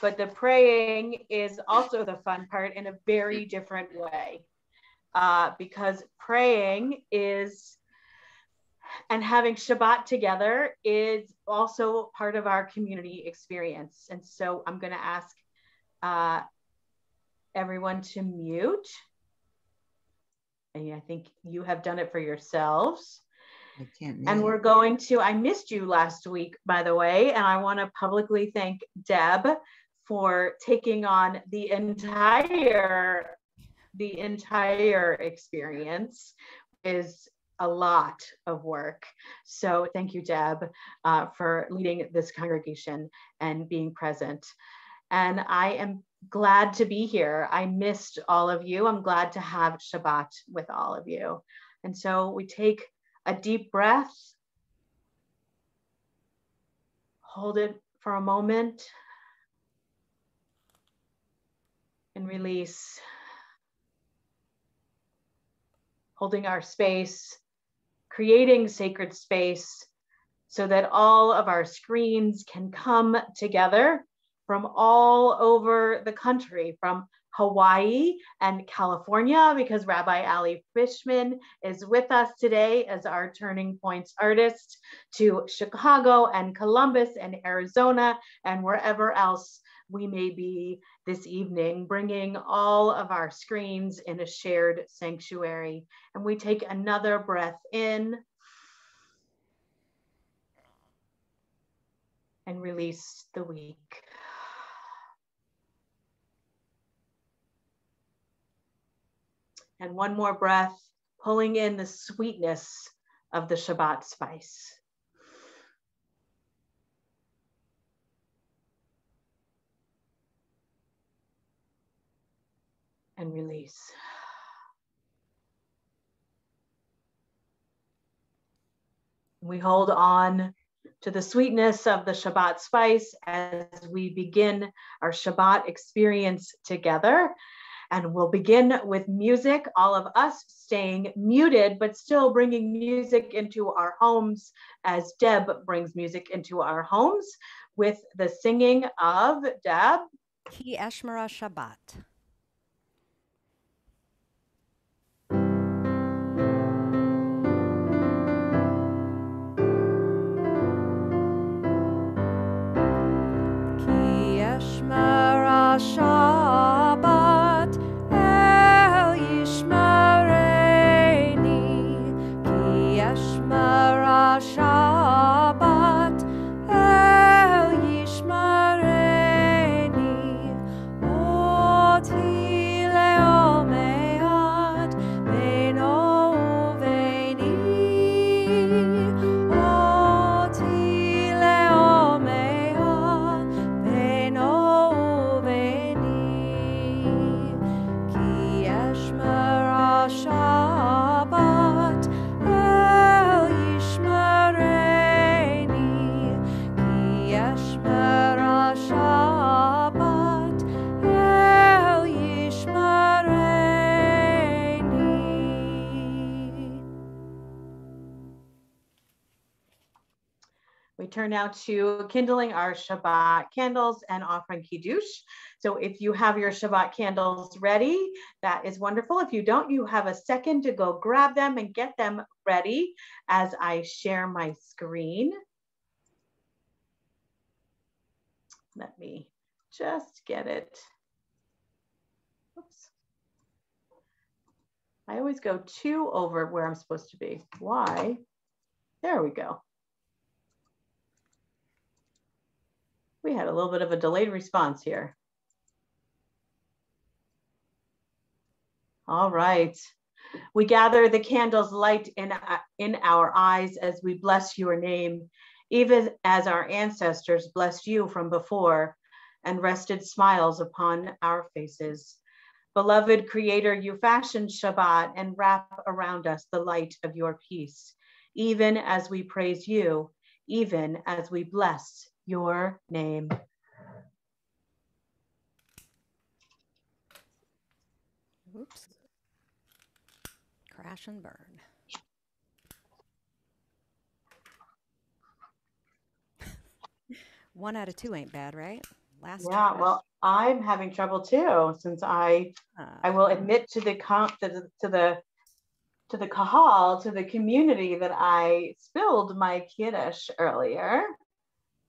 But the praying is also the fun part in a very different way, because praying is, and having Shabbat together is also part of our community experience. And so I'm going to ask everyone to mute. And I think you have done it for yourselves. I can't. And we're going to, I missed you last week, by the way, and I want to publicly thank Deb for taking on the entire experience. Is a lot of work. So thank you, Deb, for leading this congregation and being present. And I am glad to be here. I missed all of you. I'm glad to have Shabbat with all of you. And so we take a deep breath, hold it for a moment, and release. Holding our space, creating sacred space so that all of our screens can come together from all over the country, from Hawaii and California, because Rabbi Ali Fishman is with us today as our Turning Points artist, to Chicago and Columbus and Arizona and wherever else we may be this evening, bringing all of our screens in a shared sanctuary. And we take another breath in and release the week. And one more breath, pulling in the sweetness of the Shabbat spice. And release. We hold on to the sweetness of the Shabbat spice as we begin our Shabbat experience together. And we'll begin with music, all of us staying muted, but still bringing music into our homes as Deb brings music into our homes with the singing of Deb. Ki Eshmara Shabbat. Ki Eshmara Shabbat, El Yishmareni. Ki Eshmara Shabbat, El Yishmareni. Oti leomead beno uveni. Oti leomead beno uveni. Ki eshmera Shabbat el yishmareni. Ki eshmera Shabbat el yishmareni. We turn now to kindling our Shabbat candles and offering Kiddush. So if you have your Shabbat candles ready, that is wonderful. If you don't, you have a second to go grab them and get them ready as I share my screen. Let me just get it. Oops. I always go 2 over where I'm supposed to be. Why? There we go. We had a little bit of a delayed response here. All right. We gather the candle's light in our eyes as we bless your name, even as our ancestors blessed you from before and rested smiles upon our faces. Beloved Creator, you fashioned Shabbat and wrap around us the light of your peace, even as we praise you, even as we bless your name. Oops. Crash and burn. One out of 2 ain't bad, right? Last Yeah, try. well, I'm having trouble too, since I will admit to the kahal, to the community, that I spilled my kiddush earlier,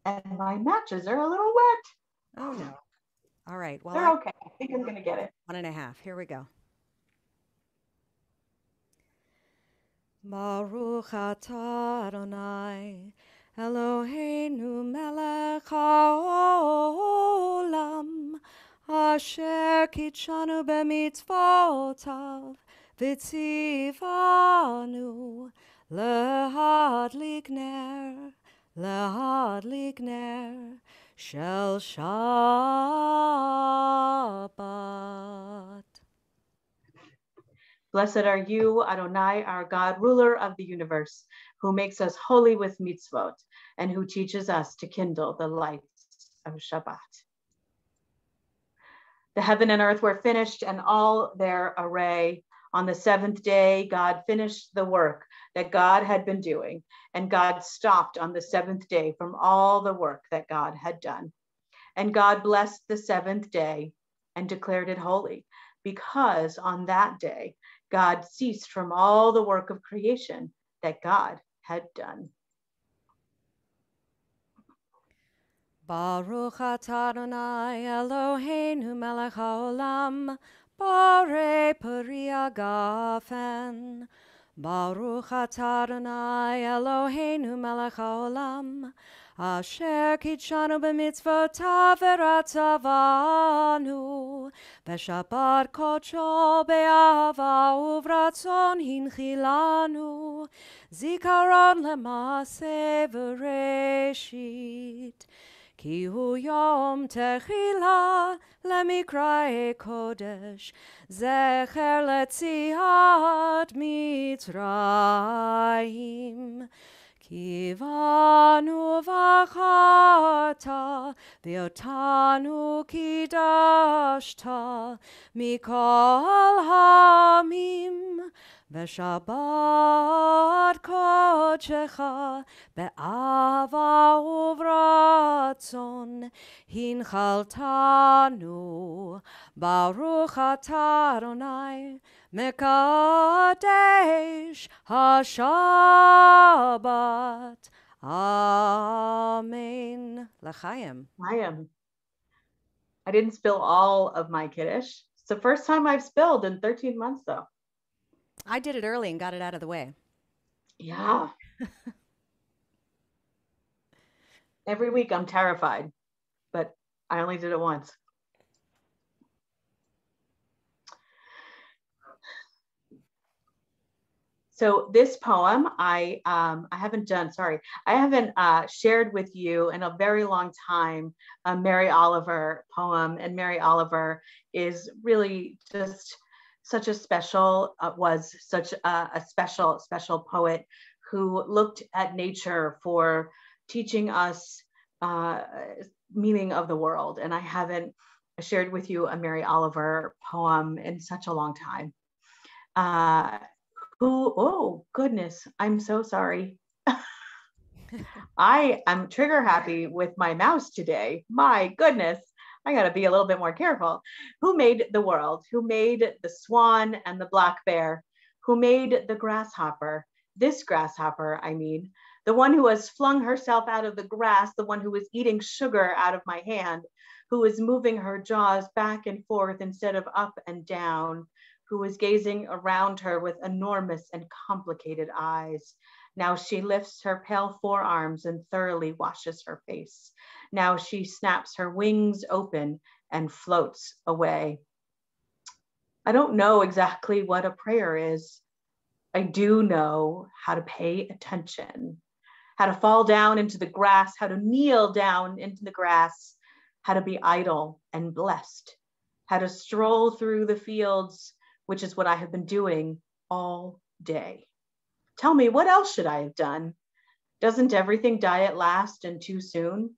and my matches are a little wet. Oh no. All right. Well, They're okay. I think I'm gonna get it. 1.5. Here we go. Baruch atah Adonai Eloheinu melech haolam asher kitshanu b'mitzvotav v'tzivanu lehadlik ner shel Shabbat. Blessed are you, Adonai, our God, ruler of the universe, who makes us holy with mitzvot, and who teaches us to kindle the lights of Shabbat. The heaven and earth were finished, and all their array. On the seventh day, God finished the work that God had been doing, and God stopped on the seventh day from all the work that God had done. And God blessed the seventh day and declared it holy, because on that day, God ceased from all the work of creation that God had done. Baruch atah Adonai Eloheinu melech haolam borei peri hagafen. Baruch atah Adonai Eloheinu melech haolam asher kitshanu b'mitzvotav v'ratzavanu b'shabbat kodsho be'ahava uvratzon hinchilanu zikaron lema'aseh v'reshit. Ki hu yom techila lemikrae kodesh zecher letziat Mitzrayim. Ki vanu vachata v'otanu kidashta mikol hamim V'shabbat kodshecha be'ava uvratzon hinchaltanu Baruch atah Adonai mekadesh hashabbat. Amen. L'chaim. I didn't spill all of my kiddush. It's the first time I've spilled in 13 months, though. I did it early and got it out of the way. Yeah. Every week I'm terrified, but I only did it once. So this poem, I haven't shared with you in a very long time a Mary Oliver poem, and Mary Oliver is really just such a special, special poet who looked at nature for teaching us meaning of the world. And I haven't shared with you a Mary Oliver poem in such a long time. Oh goodness, I'm so sorry. I am trigger happy with my mouse today. My goodness, I gotta be a little bit more careful. Who made the world? Who made the swan and the black bear? Who made the grasshopper? This grasshopper, I mean, the one who has flung herself out of the grass, the one who is eating sugar out of my hand, who is moving her jaws back and forth instead of up and down, who is gazing around her with enormous and complicated eyes. Now she lifts her pale forearms and thoroughly washes her face. Now she snaps her wings open and floats away. I don't know exactly what a prayer is. I do know how to pay attention, how to fall down into the grass, how to kneel down into the grass, how to be idle and blessed, how to stroll through the fields, which is what I have been doing all day. Tell me, what else should I have done? Doesn't everything die at last and too soon?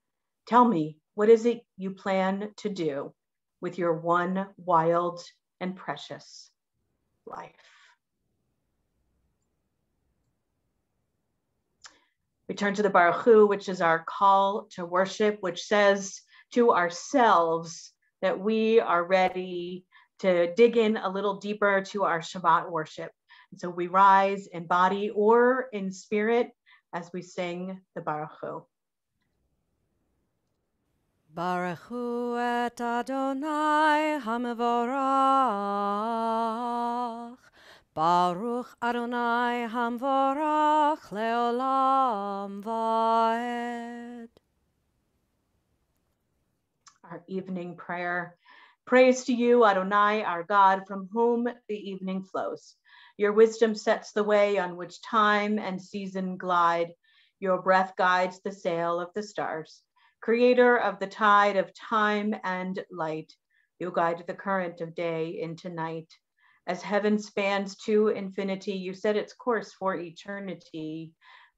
Tell me, what is it you plan to do with your one wild and precious life? We turn to the Baruch Hu, which is our call to worship, which says, to ourselves that we are ready to dig in a little deeper to our Shabbat worship. And so we rise in body or in spirit as we sing the Baruch Hu. Baruch Hu et Adonai HaMevorach. Baruch Adonai HaMevorach leolam vaed. Our evening prayer. Praise to you, Adonai, our God, from whom the evening flows. Your wisdom sets the way on which time and season glide. Your breath guides the sail of the stars. Creator of the tide of time and light, you guide the current of day into night. As heaven spans to infinity, you set its course for eternity.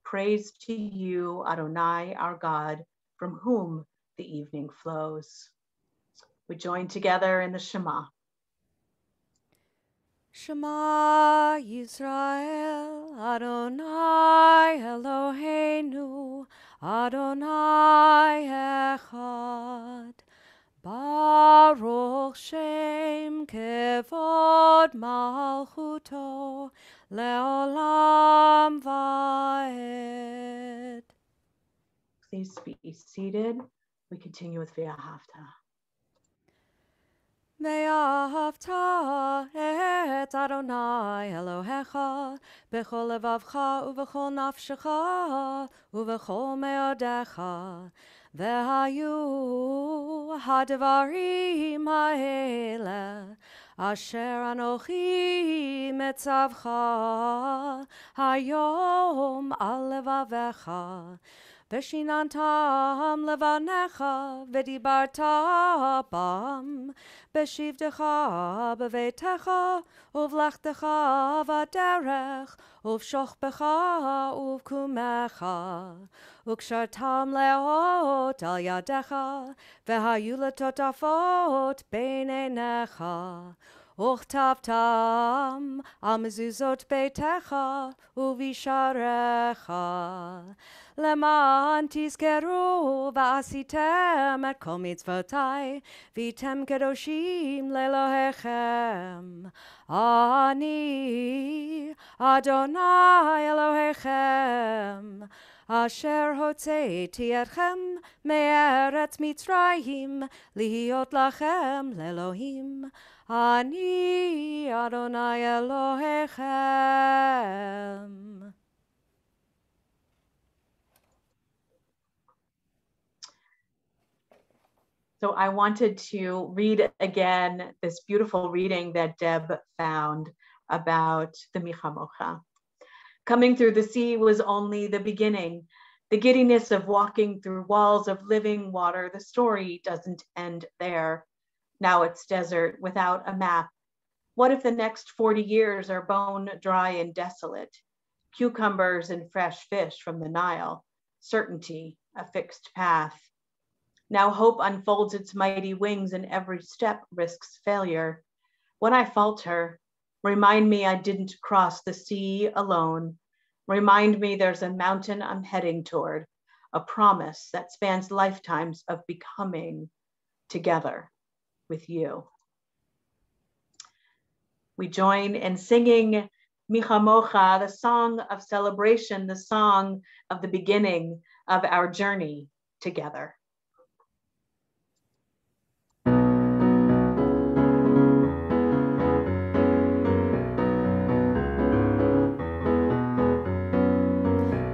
Praise to you, Adonai, our God, from whom the evening flows. We join together in the Shema. Shema Yisrael, Adonai Eloheinu, Adonai Echad. Baruch Shem Kevod Malchuto Leolam Vaed. Please be seated. We continue with Ve'ahavta. Ve'ahavta et Adonai Elohecha b'chol levavcha u'v'chol nafshecha u'v'chol meodecha ve'hayu hadavarim ha'ele asher anochi metzavcha hayom al levavecha Veshinantam levanecha v'dibarta bam b'shivtecha b'veitecha uv'lachtecha v'derech uv'shochbecha uv'kumecha ukshartam leot al yadecha v'hayu letotafot b'neinecha Uchtavtam al mezuzot beitecha uvisharecha Leman tizkeru v'asitem et kol mitzvotai v'tem kedoshim lelohechem Ani Adonai Elohechem Asher hotzeiti etchem me'eretz Mitzrayim lihiot lachem lelohim Ani Adonai Elohechem. So I wanted to read again this beautiful reading that Deb found about the Michamocha. Coming through the sea was only the beginning, the giddiness of walking through walls of living water. The story doesn't end there. Now it's desert without a map. What if the next 40 years are bone dry and desolate? Cucumbers and fresh fish from the Nile, certainty, a fixed path. Now hope unfolds its mighty wings and every step risks failure. When I falter, remind me I didn't cross the sea alone. Remind me there's a mountain I'm heading toward, a promise that spans lifetimes of becoming together with you. We join in singing Michamocha, the song of celebration, the song of the beginning of our journey together.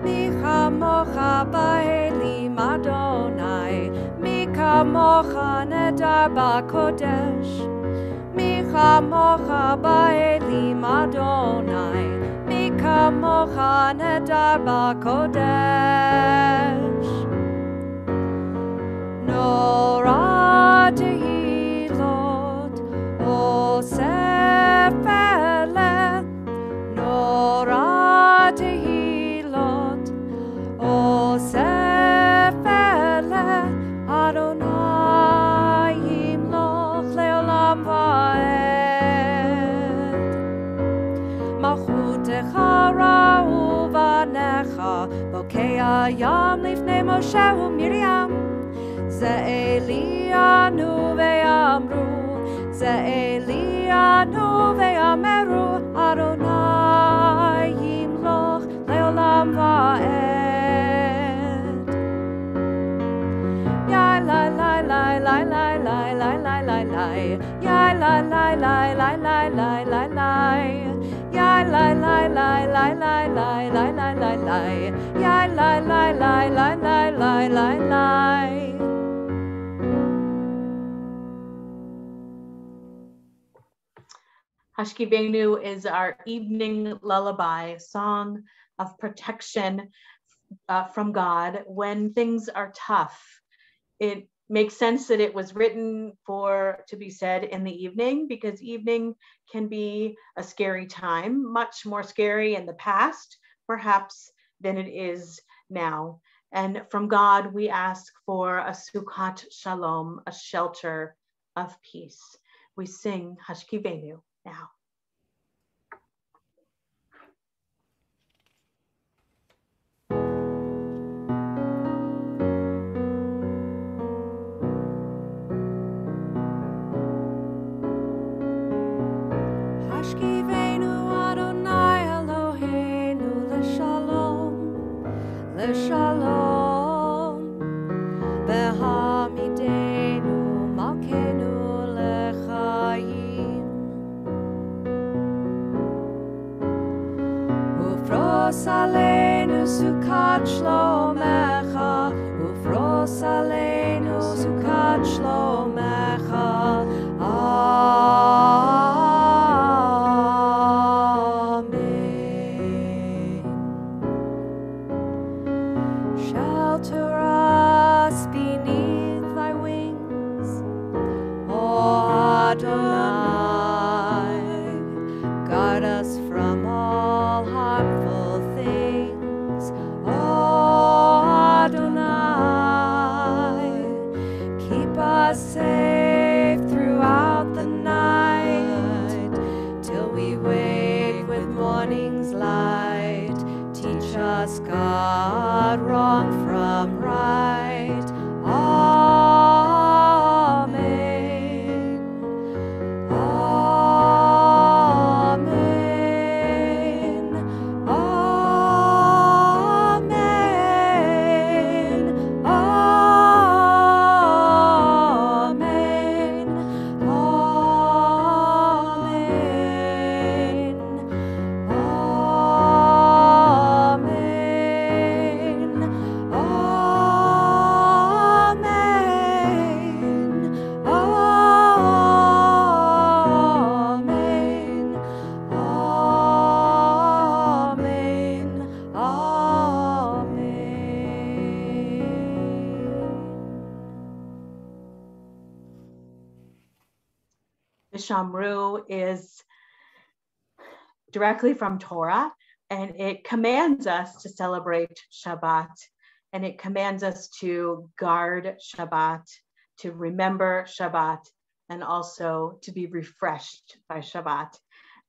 Michamocha ba'elim Adonai, Michamocha nedar ba'kodesh. Michamocha ba'elim Adonai, Michamocha nedar ba'kodesh. Nora tehilot osef ele, Nora tehilot osef ele, Adonai yimloch leolam vaed. Malchutecha ra'u v'necha, bokei hayam lifnei Moshe u'Miriam, Ze'el Elianu ve'amru, Ze Elianu ve'ameru, Adonai yimloch leolam va'ed. Ya la la la la la la la la la la, ya la la la la la la la la, ya la la la la la la la la la la, ya la la la la la la la la. Hashkivenu is our evening lullaby, a song of protection from God when things are tough. It makes sense that it was written to be said in the evening, because evening can be a scary time, much more scary in the past, perhaps, than it is now. And from God, we ask for a Sukkot Shalom, a shelter of peace. We sing Hashkivenu now. Hashkivenu Adonai Eloheinu l'shalom, l'shalom. V'hamidenu malkeinu l'chaim. Ufros aleinu sukat shlomecha, ufros aleinu sukat shlomecha. Amen. Shelter us beneath thy wings, O Adonai. Guard us from all harmful things, O Adonai. Keep us safe throughout the night, till we wake with morning's light. Teach us, God, wrong from right. Amen. Amen. Amen. Amen. Shamru is directly from Torah, and it commands us to celebrate Shabbat, and it commands us to guard Shabbat, to remember Shabbat, and also to be refreshed by Shabbat.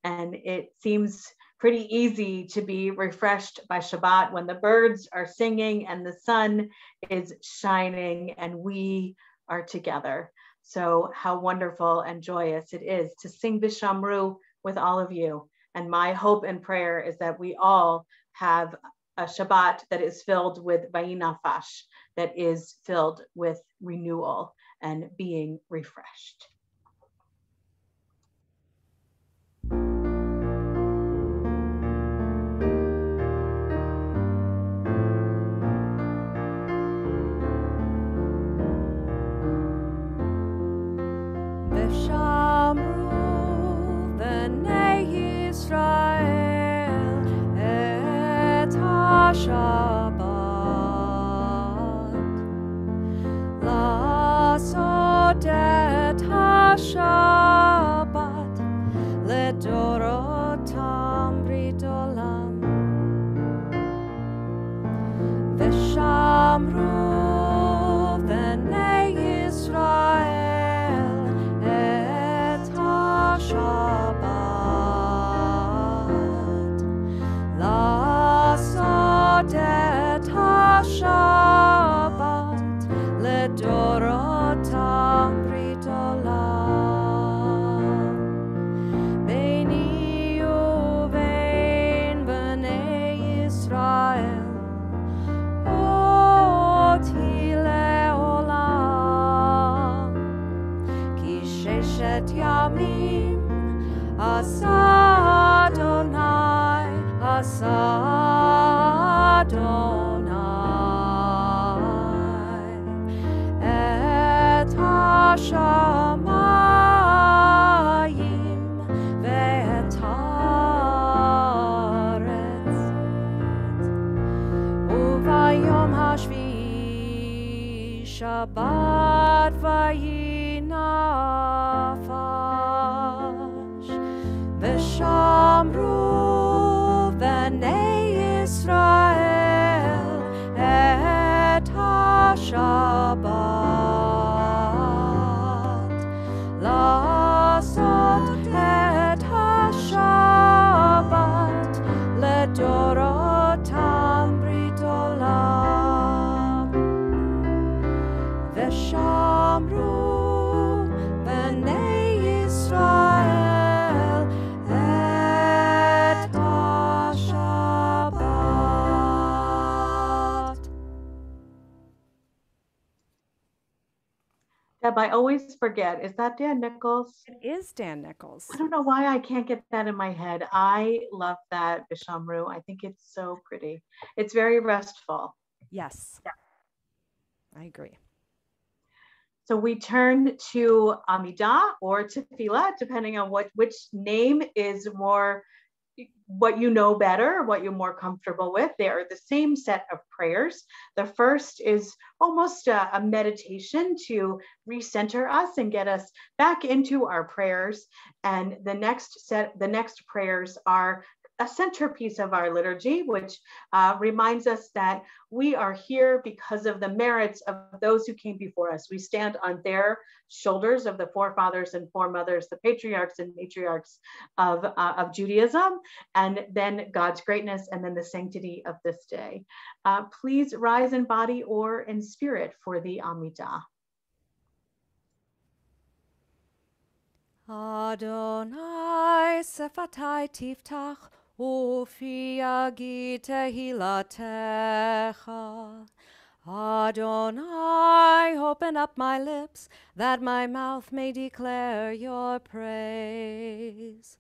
And it seems pretty easy to be refreshed by Shabbat when the birds are singing and the sun is shining and we are together. So how wonderful and joyous it is to sing Bishamru with all of you. And my hope and prayer is that we all have a Shabbat that is filled with Vayinafash, that is filled with renewal and being refreshed. Shabbat, la sodet Shabbat vayinafash v'shamru b'nei Yisrael et ha-Shabbat לעשות את השבת לדורותם ברית עולם ושמרו בני ישראל את השבת. Deb, I always forget. Is that Dan Nichols? It is Dan Nichols. I don't know why I can't get that in my head. I love that Bishamru. I think it's so pretty. It's very restful. Yes. Yeah. I agree. So we turn to Amidah or Tefillah, depending on which name is more what you know better, what you're more comfortable with. They are the same set of prayers. The first is almost a meditation to recenter us and get us back into our prayers. And the next prayers are a centerpiece of our liturgy, which reminds us that we are here because of the merits of those who came before us. We stand on their shoulders of the forefathers and foremothers, the patriarchs and matriarchs of Judaism, and then God's greatness, and then the sanctity of this day. Please rise in body or in spirit for the Amidah. Adonai sefatai tiftach Ufi yagid tehilatecha. Adonai, open up my lips, that my mouth may declare your praise.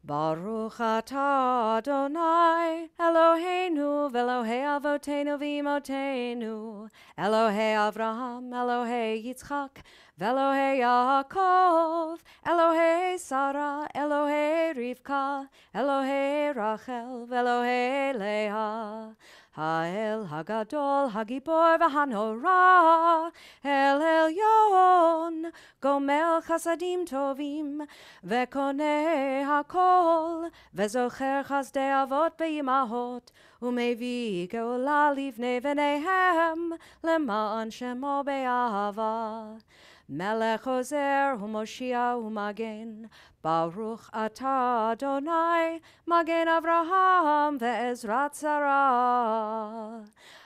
Baruch atah Adonai, Eloheinu, v'Elohei avotenu v'imotenu, Elohei Avraham, Elohei Yitzchak, v'Elohei Yaakov, Elohei Sarah, Elohei Rivka, Elohei Rachel, v'Elohei Leah. Ha'el Hagadol, Hagibor v'Hanora, El Elyon, Gomel Chasadim Tovim, V'Koneh HaKol, V'Zocher Chasdei Avot Be'imahot, Umevi Geola Livnei V'neihem, Lema'an Shemo Be'ahava. Melech Ozer Humoshia Umagen, Baruch atah Adonai, Magen Avraham ve'Ezrat Sarah.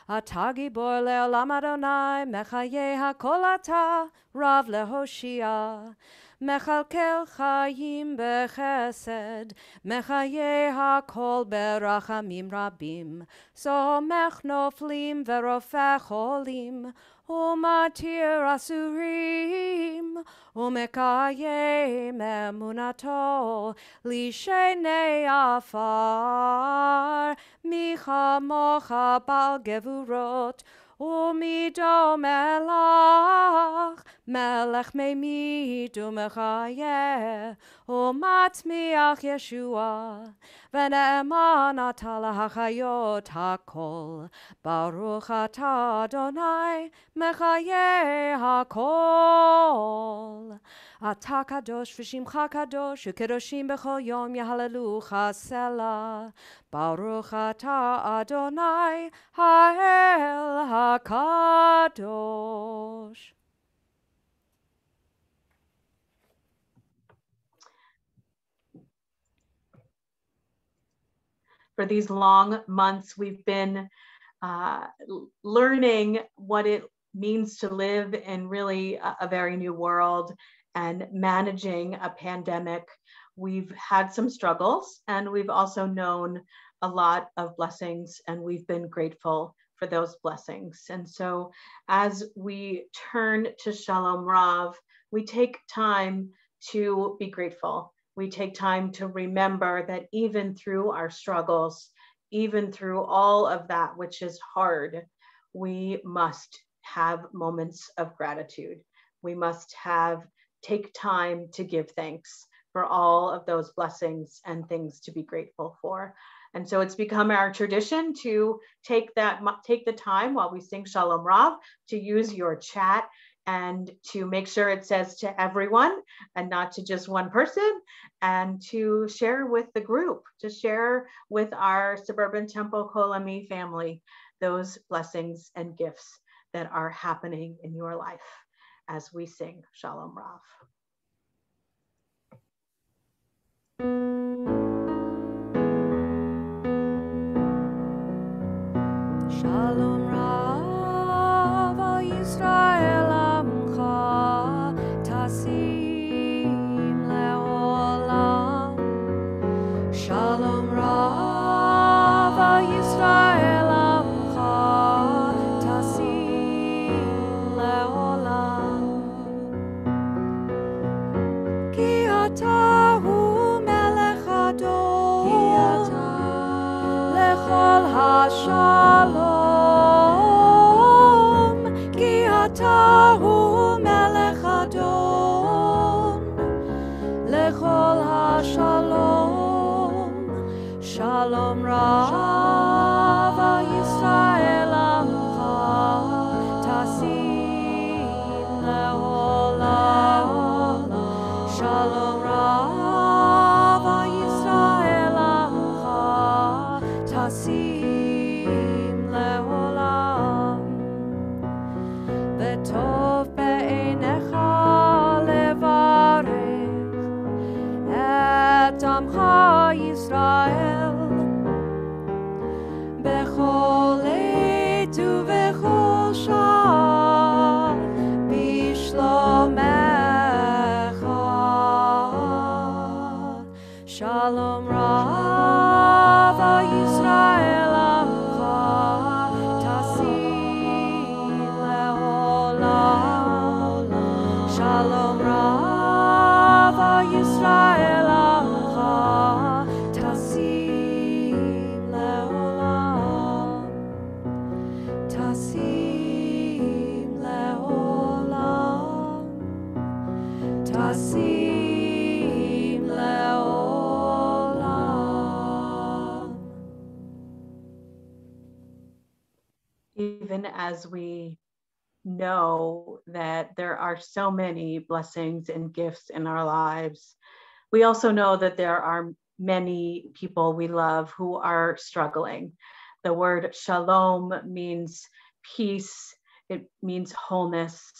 Atah Gibor le'olam Adonai, Mechaye HaKol atah, Rav leHoshia. Mechalkel Chayim bechesed, Mechaye HaKol berachamim rabim, Somech noflim ve'rofeh cholim, Umatir asurim, Umekayem emunato, Lishenei afar, Micha mocha bal gevurot, Umido melach, Melech meimid umechayeh, Umatmiach Yeshua, V'ne'eman atah lahachayot hakol, Baruch atah Adonai, Mechayeh hakol. Atah kadosh v'shimcha kadosh, u'kedoshim b'chol yom yahalelucha selah. Baruch atah Adonai, ha'el hakadosh. For these long months, we've been learning what it means to live in really a very new world and managing a pandemic. We've had some struggles, and we've also known a lot of blessings, and we've been grateful for those blessings. And so as we turn to Shalom Rav, we take time to be grateful. We take time to remember that even through our struggles, even through all of that which is hard, we must have moments of gratitude. We must take time to give thanks for all of those blessings and things to be grateful for. And so it's become our tradition to take the time while we sing Shalom Rav to use your chat and to make sure it says to everyone and not to just one person, and to share with the group, to share with our suburban Temple-Kol family those blessings and gifts that are happening in your life as we sing Shalom Rav. Shalom Rav al Yisrael Amcha Tasim Leolam. Shalom Rav al Yisrael Amcha Tasim Leolam. Ki ata hu melech adon lechol hashalom. Ki ata hu melech adon lechol hashalom. Shalom Rav al Yisrael Amcha Tasim Leolam. Shalom Rav al Yisrael Amcha Tasim Leolam. V'tov be'einecha levarech et amcha Yisrael bechol עת ובכל שעה בשלומך. Shalom Rav al Yisrael Amcha Tasim Leolam. Shalom Rav al Yisrael Amcha Tasim Leolam. Tasim Leolam. Tasim Leolam. Even as we know that there are so many blessings and gifts in our lives, we also know that there are many people we love who are struggling. The word shalom means peace, it means wholeness,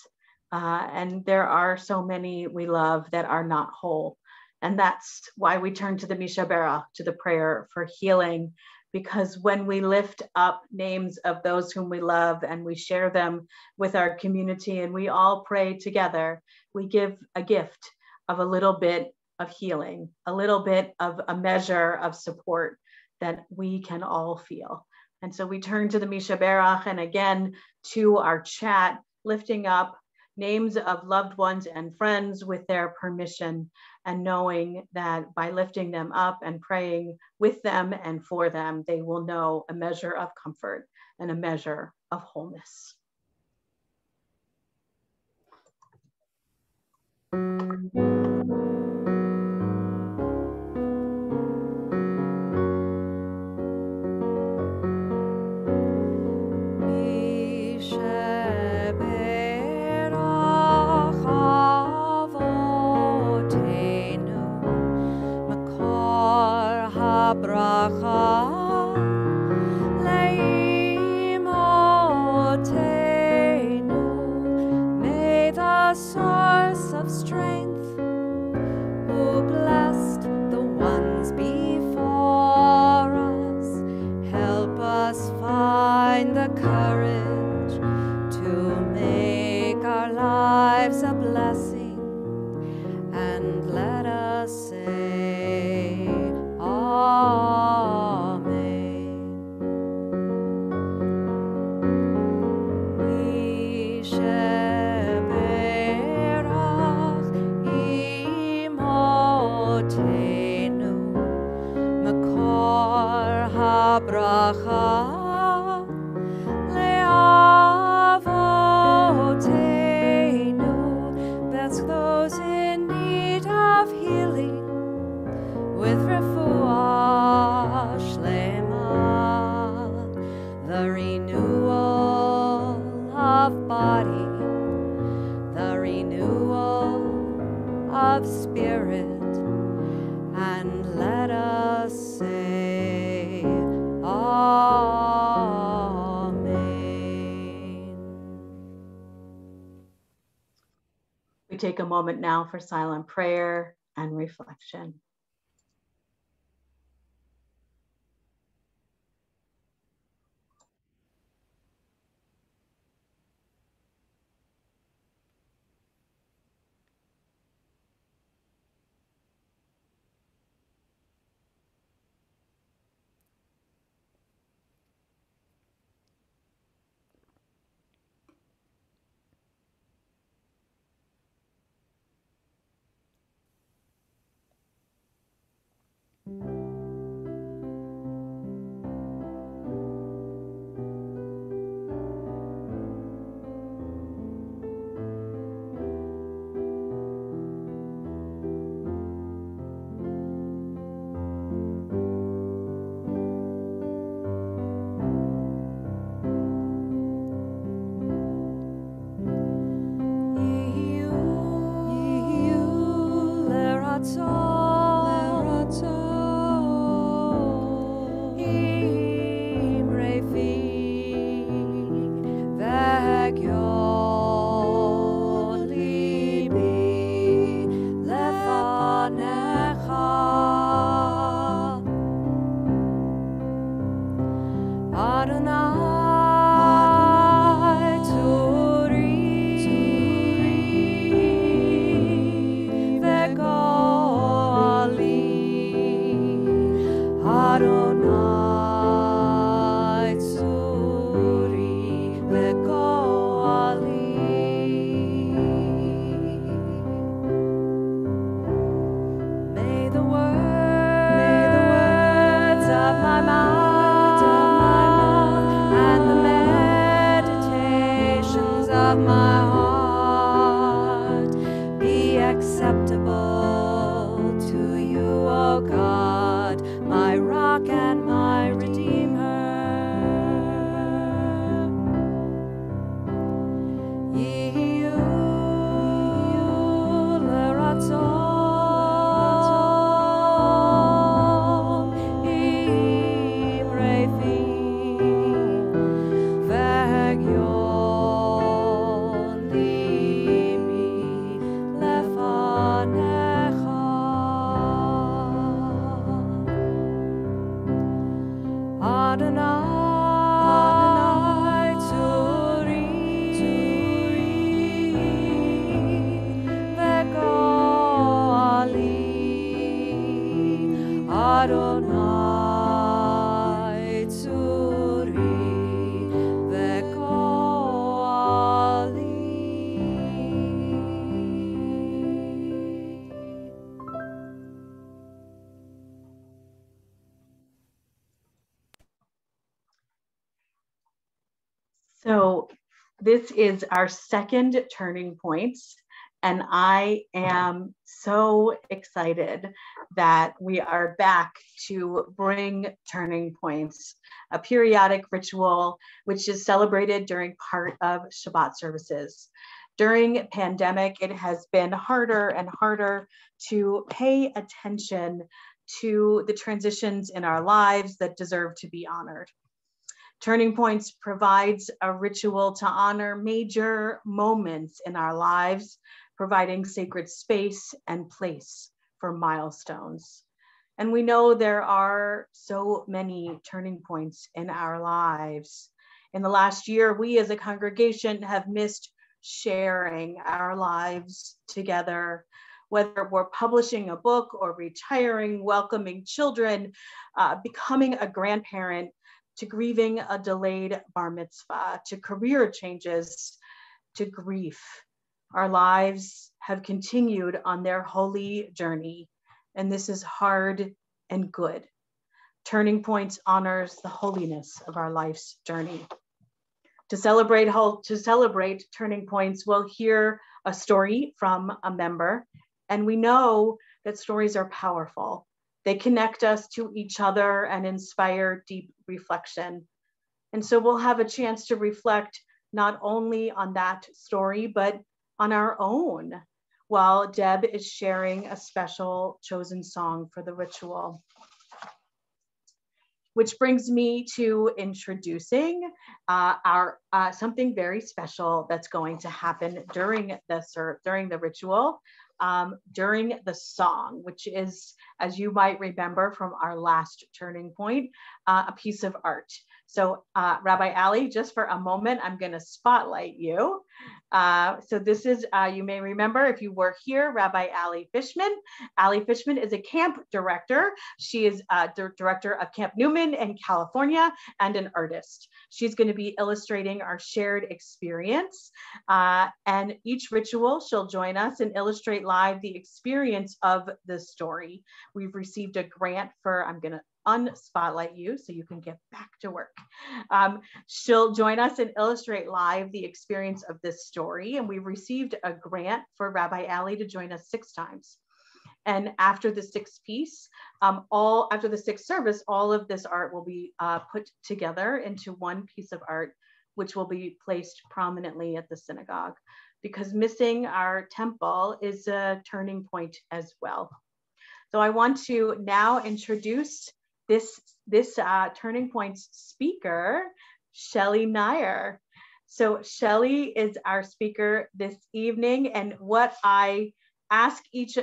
and there are so many we love that are not whole. And that's why we turn to the Mishabera, to the prayer for healing, because when we lift up names of those whom we love and we share them with our community and we all pray together, we give a gift of a little bit of healing, a little bit of a measure of support that we can all feel. And so we turn to the Mishaberach and again to our chat, lifting up names of loved ones and friends with their permission, and knowing that by lifting them up and praying with them and for them, they will know a measure of comfort and a measure of wholeness. May the source of strength, who blessed the ones before us, help us find the courage to make our lives a blessing, and let us say Amen. We sheberach imotenu makor habracha leavotenu. That's those in need of healing with refuah shlema. body, the renewal of spirit, and let us say Amen. We take a moment now for silent prayer and reflection. So this is our second turning point, and I am so excited that we are back to bring turning points, a periodic ritual which is celebrated during part of Shabbat services. During pandemic, it has been harder and harder to pay attention to the transitions in our lives that deserve to be honored. Turning Points provides a ritual to honor major moments in our lives, providing sacred space and place for milestones. And we know there are so many turning points in our lives. In the last year, we as a congregation have missed sharing our lives together, whether we're publishing a book or retiring, welcoming children, becoming a grandparent, to grieving a delayed bar mitzvah, to career changes, to grief. Our lives have continued on their holy journey, and this is hard and good. Turning Points honors the holiness of our life's journey. To celebrate Turning Points, we'll hear a story from a member, and we know that stories are powerful. They connect us to each other and inspire deep reflection. And so we'll have a chance to reflect not only on that story, but on our own, while Deb is sharing a special chosen song for the ritual. Which brings me to introducing our something very special that's going to happen during the ritual, during the song, which is, as you might remember from our last turning point, a piece of art. So Rabbi Ali, just for a moment, I'm going to spotlight you. So this is, you may remember if you were here, Rabbi Ali Fishman. Ali Fishman is a camp director. She is the director of Camp Newman in California and an artist. She's going to be illustrating our shared experience. And each ritual, she'll join us and illustrate live the experience of the story. We've received a grant for, I'm going to unspotlight you so you can get back to work. She'll join us and illustrate live the experience of this story. And we've received a grant for Rabbi Ali to join us 6 times. And after the 6th piece, after the 6th service, all of this art will be put together into one piece of art, which will be placed prominently at the synagogue, because missing our temple is a turning point as well. So I want to now introduce this Turning Point's speaker, Shelly Nyer. So Shelly is our speaker this evening, and what I ask each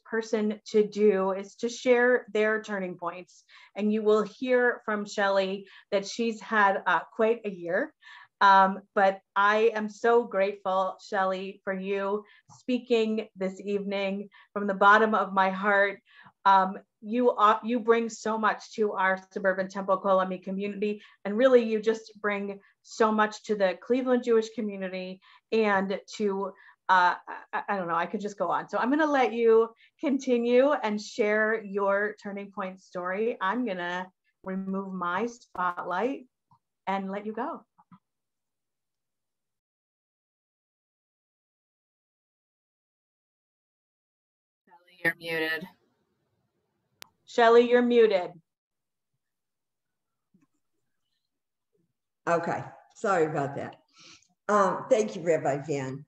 person to do is to share their turning points. And you will hear from Shelly that she's had quite a year. But I am so grateful, Shelly, for you speaking this evening from the bottom of my heart. You bring so much to our suburban Temple-Kol community, and really you just bring so much to the Cleveland Jewish community and to, I don't know, I could just go on. So I'm going to let you continue and share your turning point story. I'm going to remove my spotlight and let you go. Shelly, you're muted. Shelly, you're muted. Okay, sorry about that. Thank you, Rabbi Van.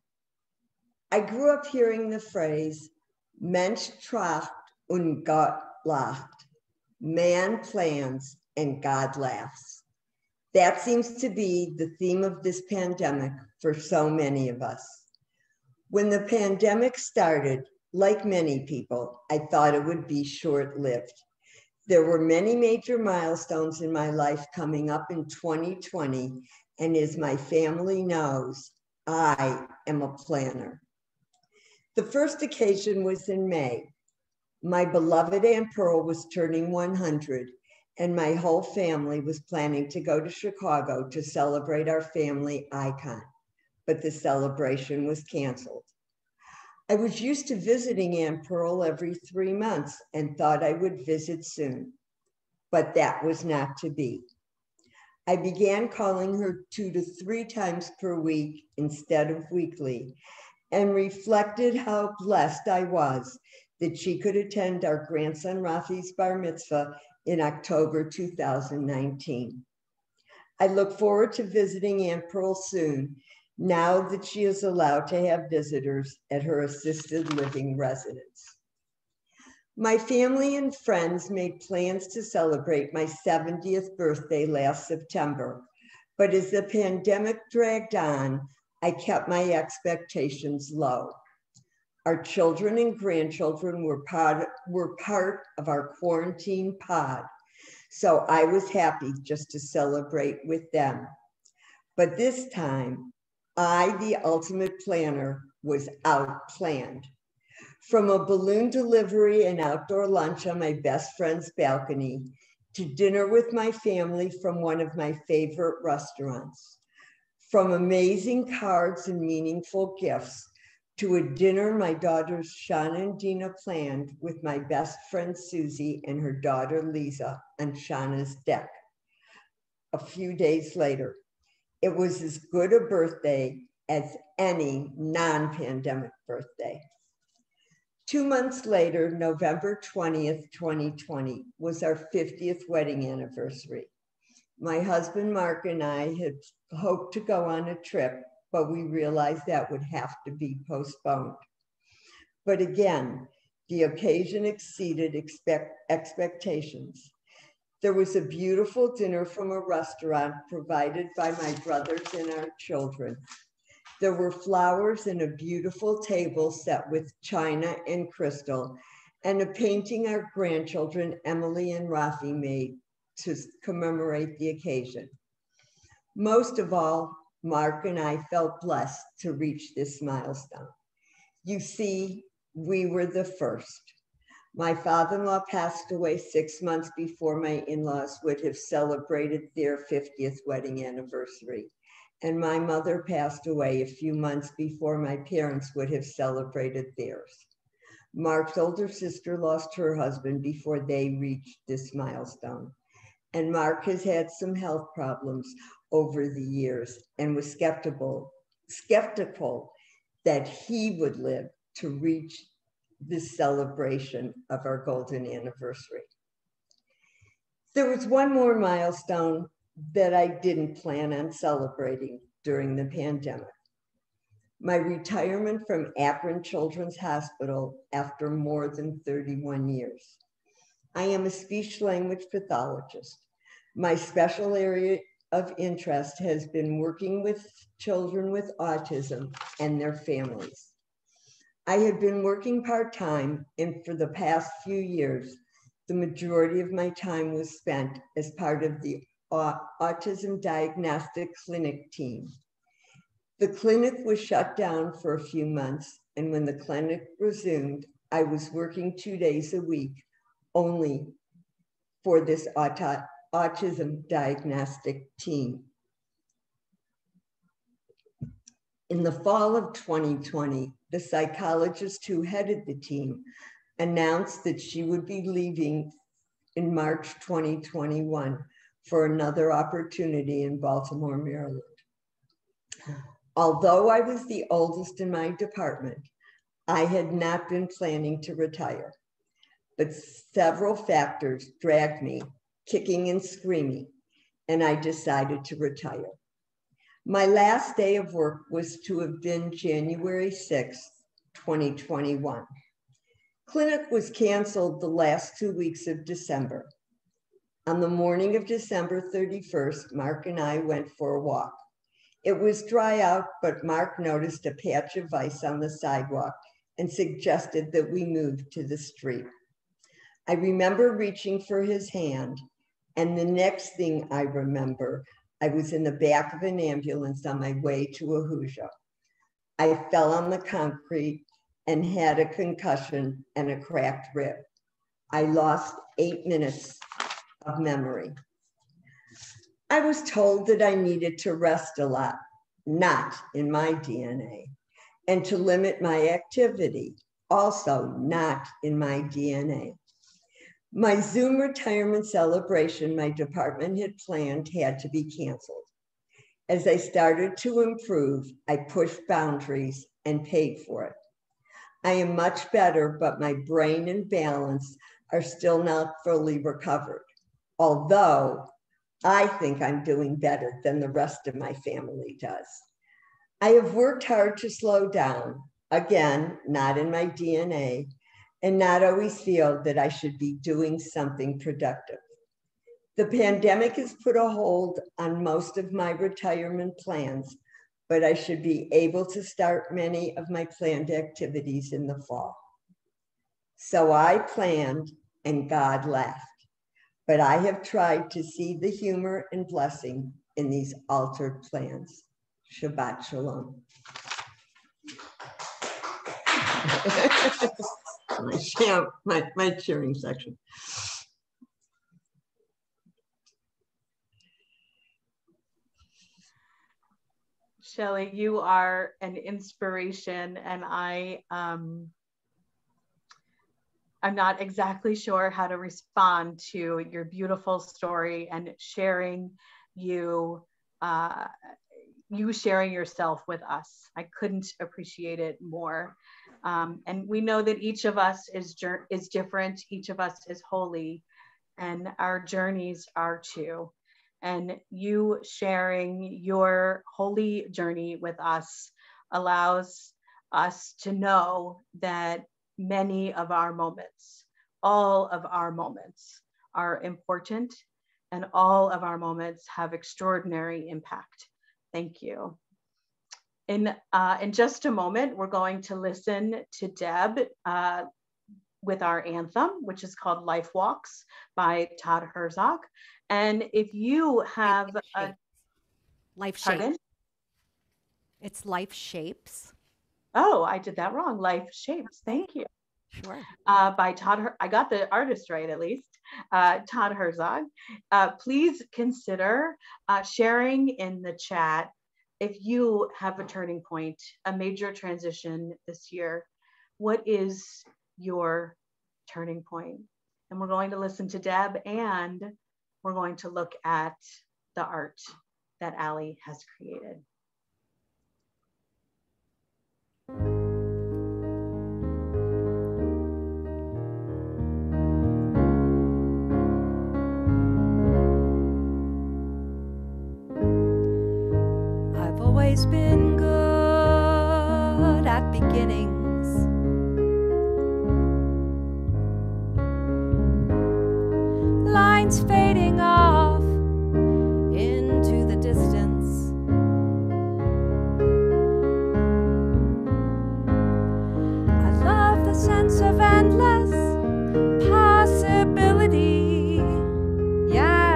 I grew up hearing the phrase, Mensch tracht und Gott lacht. Man plans and God laughs. That seems to be the theme of this pandemic for so many of us. When the pandemic started, like many people, I thought it would be short-lived. There were many major milestones in my life coming up in 2020, and as my family knows, I am a planner. The first occasion was in May. My beloved Aunt Pearl was turning 100, and my whole family was planning to go to Chicago to celebrate our family icon, but the celebration was canceled. I was used to visiting Aunt Pearl every 3 months and thought I would visit soon, but that was not to be. I began calling her 2 to 3 times per week instead of weekly, and reflected how blessed I was that she could attend our grandson Rafi's bar mitzvah in October 2019. I look forward to visiting Aunt Pearl soon, now that she is allowed to have visitors at her assisted living residence. My family and friends made plans to celebrate my 70th birthday last September, but as the pandemic dragged on, I kept my expectations low. Our children and grandchildren were part of our quarantine pod, so I was happy just to celebrate with them. But this time, I, the ultimate planner, was outplanned. From a balloon delivery and outdoor lunch on my best friend's balcony to dinner with my family from one of my favorite restaurants, from amazing cards and meaningful gifts to a dinner my daughters Shauna and Dina planned with my best friend Susie and her daughter Lisa on Shauna's deck. A few days later, it was as good a birthday as any non-pandemic birthday. 2 months later, November 20th, 2020, was our 50th wedding anniversary. My husband, Mark, and I had hoped to go on a trip, but we realized that would have to be postponed. But again, the occasion exceeded expectations. There was a beautiful dinner from a restaurant provided by my brothers and our children. There were flowers and a beautiful table set with china and crystal, and a painting our grandchildren, Emily and Rafi, made to commemorate the occasion. Most of all, Mark and I felt blessed to reach this milestone. You see, we were the first. My father-in-law passed away 6 months before my in-laws would have celebrated their 50th wedding anniversary. And my mother passed away a few months before my parents would have celebrated theirs. Mark's older sister lost her husband before they reached this milestone. And Mark has had some health problems over the years and was skeptical that he would live to reach this celebration of our golden anniversary. There was one more milestone that I didn't plan on celebrating during the pandemic. My retirement from Akron Children's Hospital after more than 31 years. I am a speech-language pathologist. My special area of interest has been working with children with autism and their families. I have been working part-time, and for the past few years, the majority of my time was spent as part of the Autism Diagnostic Clinic team. The clinic was shut down for a few months, and when the clinic resumed, I was working 2 days a week only for this autism diagnostic team. In the fall of 2020, the psychologist who headed the team announced that she would be leaving in March 2021 for another opportunity in Baltimore, Maryland. Although I was the oldest in my department, I had not been planning to retire, but several factors dragged me kicking and screaming, and I decided to retire. My last day of work was to have been January 6th, 2021. Clinic was canceled the last 2 weeks of December. On the morning of December 31st, Mark and I went for a walk. It was dry out, but Mark noticed a patch of ice on the sidewalk and suggested that we move to the street. I remember reaching for his hand, and the next thing I remember, I was in the back of an ambulance on my way to Ahuja. I fell on the concrete and had a concussion and a cracked rib. I lost 8 minutes of memory. I was told that I needed to rest a lot, not in my DNA, and to limit my activity, also not in my DNA. My Zoom retirement celebration my department had planned had to be canceled. As I started to improve, I pushed boundaries and paid for it. I am much better, but my brain and balance are still not fully recovered, although I think I'm doing better than the rest of my family does. I have worked hard to slow down, again, not in my DNA, and not always feel that I should be doing something productive. The pandemic has put a hold on most of my retirement plans, but I should be able to start many of my planned activities in the fall. So I planned, and God laughed. But I have tried to see the humor and blessing in these altered plans. Shabbat Shalom. my cheering section. Shelly, you are an inspiration, and I'm not exactly sure how to respond to your beautiful story and sharing you sharing yourself with us. I couldn't appreciate it more. And we know that each of us is different. Each of us is holy, and our journeys are too. And you sharing your holy journey with us allows us to know that many of our moments, all of our moments are important, and all of our moments have extraordinary impact. Thank you. In just a moment, we're going to listen to Deb with our anthem, which is called Life Walks by Todd Herzog. And if you have Life pardon? Shapes. It's Life Shapes. Oh, I did that wrong. Life Shapes. Thank you. Sure. By Todd, I got the artist right at least. Todd Herzog. Please consider sharing in the chat if you have a turning point, a major transition this year. What is your turning point? And we're going to listen to Deb, and we're going to look at the art that Allie has created. I've always been good at beginnings. Lines fading off into the distance. I love the sense of endless possibility. Yeah.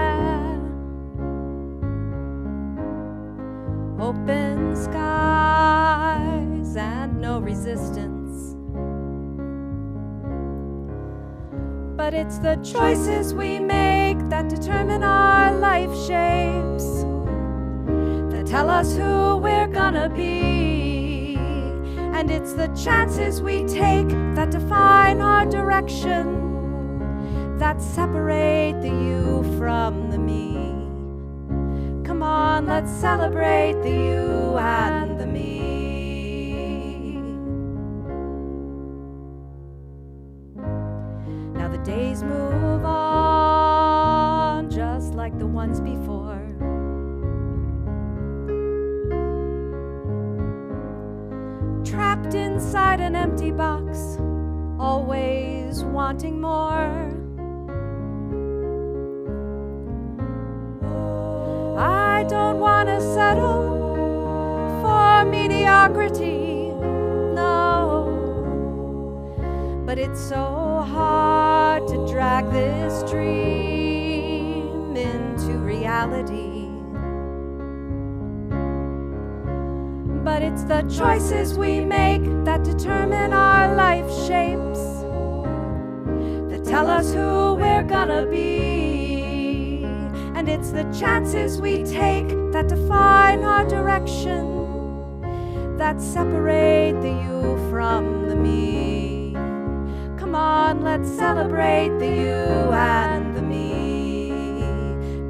Open skies and no resistance. But it's the choices we make that determine our life shapes, that tell us who we're gonna be. And it's the chances we take that define our direction, that separate the you from the me. Come on, let's celebrate the you and the me. Now the days move on just like the ones before. Trapped inside an empty box, always wanting more. I don't want to settle for mediocrity, no. But it's so hard to drag this dream into reality. But it's the choices we make that determine our life shapes, that tell us who we're gonna be. And it's the chances we take that define our direction, that separate the you from the me. Come on, let's celebrate the you and the me.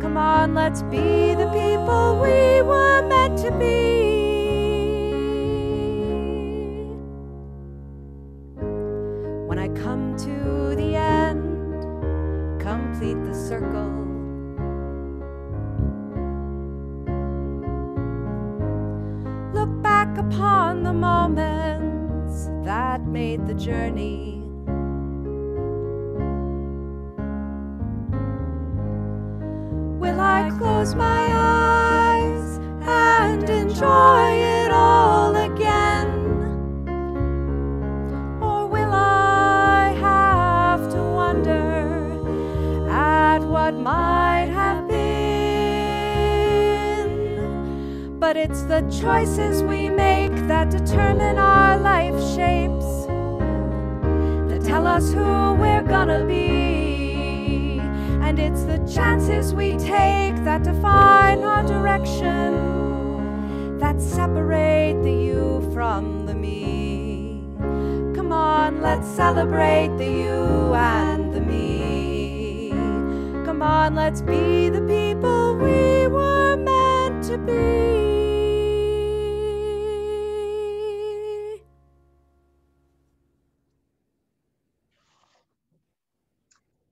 Come on, let's be the people we were meant to be. When I come to the end, complete the circle. Look back upon the moments that made the journey. Will I close my eyes and enjoy it all again? Or will I have to wonder at what might have been? But it's the choices we make that determine our life shapes, that tell us who we're gonna be. And it's the chances we take that define our direction, that separate the you from the me. Come on, let's celebrate the you and the me. Come on, let's be the people we were meant to be.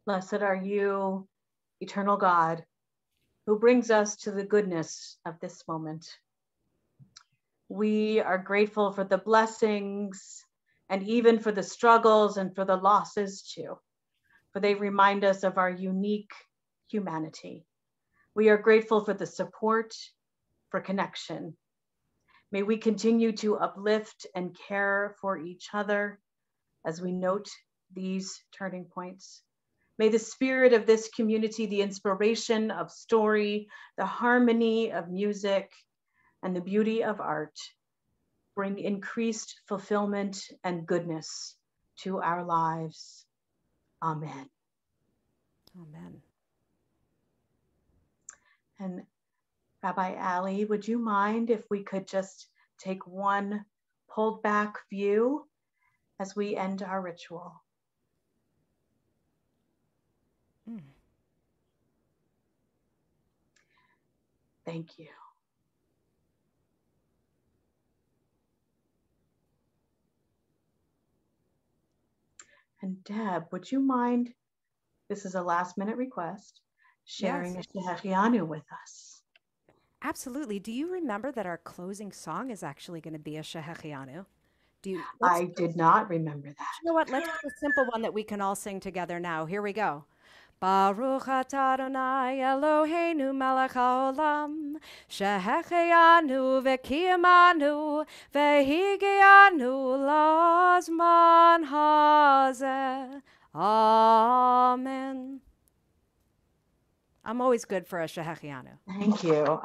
Blessed are you, eternal God, who brings us to the goodness of this moment. We are grateful for the blessings and even for the struggles and for the losses too, for they remind us of our unique humanity. We are grateful for the support, for connection. May we continue to uplift and care for each other as we note these turning points. May the spirit of this community, the inspiration of story, the harmony of music, and the beauty of art bring increased fulfillment and goodness to our lives. Amen. Amen. And Rabbi Ali, would you mind if we could just take one pulled back view as we end our ritual? Thank you. And Deb, would you mind, this is a last minute request, sharing Yes. a Shehechianu with us? Absolutely. Do you remember that our closing song is actually going to be a Shehechianu? I did not remember that. You know what? Let's do a simple one that we can all sing together now. Here we go. Baruch atah Adonai Eloheinu melech haolam, shehechianu v'kiyamanu v'higianu lazman hazeh. Amen. I'm always good for a shehechianu. Thank you.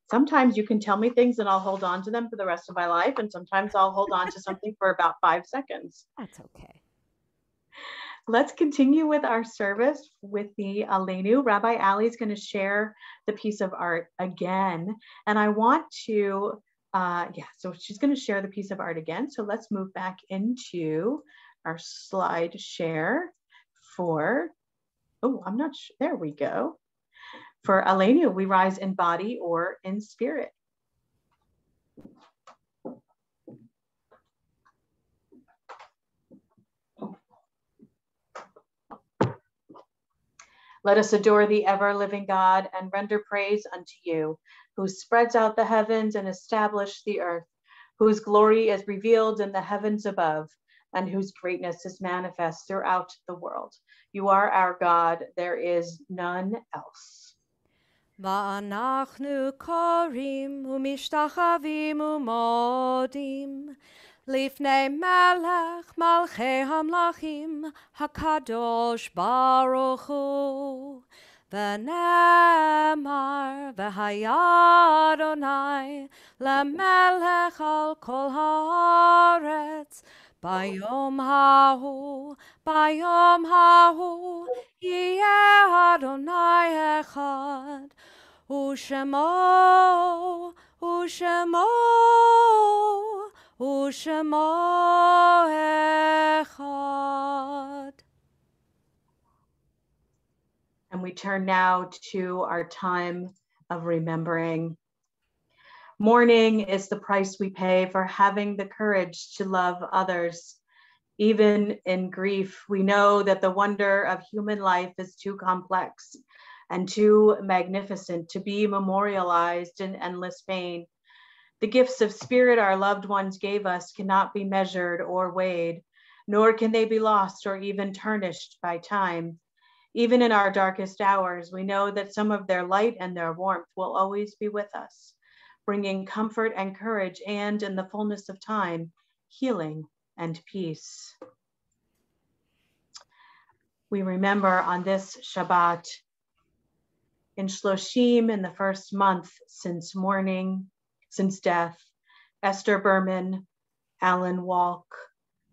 Sometimes you can tell me things and I'll hold on to them for the rest of my life, and sometimes I'll hold on to something for about 5 seconds. That's okay. Let's continue with our service with the Aleinu. Rabbi Ali is going to share the piece of art again. And I want to, so she's going to share the piece of art again. So let's move back into our slide share for, I'm not sure, there we go. For Aleinu, we rise in body or in spirit. Let us adore the ever-living God and render praise unto you, who spreads out the heavens and established the earth, whose glory is revealed in the heavens above, and whose greatness is manifest throughout the world. You are our God, there is none else. Va'anachnu korim umishtachavim umodim Lifnei melech malchei hamlachim hakadosh baruch hu v'nemar v'haya Adonai lemelech al kol haaretz bayom hahu yeh Adonai echad Ushemo echad. And we turn now to our time of remembering. Mourning is the price we pay for having the courage to love others. Even in grief, we know that the wonder of human life is too complex and too magnificent to be memorialized in endless pain. The gifts of spirit our loved ones gave us cannot be measured or weighed, nor can they be lost or even tarnished by time. Even in our darkest hours, we know that some of their light and their warmth will always be with us, bringing comfort and courage, and in the fullness of time, healing and peace. We remember on this Shabbat, in Shloshim, in the first month since death, Esther Berman, Alan Walk,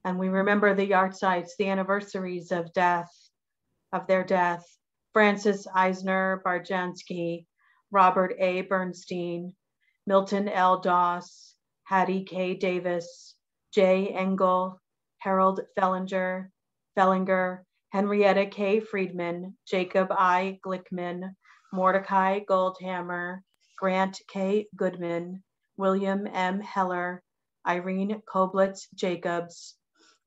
and we remember the yahrzeits, the anniversaries of their death, Francis Eisner Barjansky, Robert A. Bernstein, Milton L. Doss, Hattie K. Davis, Jay Engel, Harold Fellinger, Henrietta K. Friedman, Jacob I. Glickman, Mordecai Goldhammer, Grant K. Goodman, William M. Heller, Irene Koblitz Jacobs,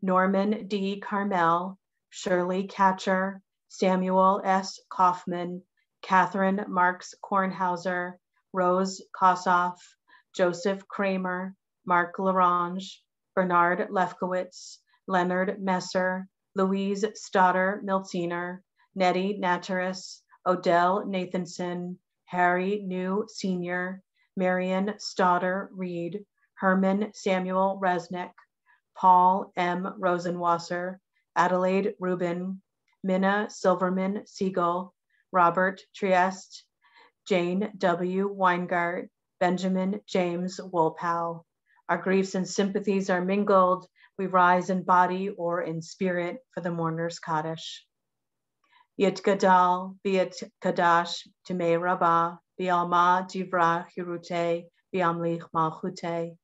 Norman D. Carmel, Shirley Catcher, Samuel S. Kaufman, Catherine Marks Kornhauser, Rose Kossoff, Joseph Kramer, Mark Larange, Bernard Lefkowitz, Leonard Messer, Louise Stoddard Miltziner, Nettie Natteris, Odell Nathanson, Harry New Sr., Marion Stoddard Reed, Herman Samuel Resnick, Paul M. Rosenwasser, Adelaide Rubin, Minna Silverman Siegel, Robert Trieste, Jane W. Weingart, Benjamin James Wolpow. Our griefs and sympathies are mingled. We rise in body or in spirit for the mourner's Kaddish. Yit Gadal, Biat Kadash, Timei Rabbah, Bialma Divrach Hirute, Biamlich Malchute,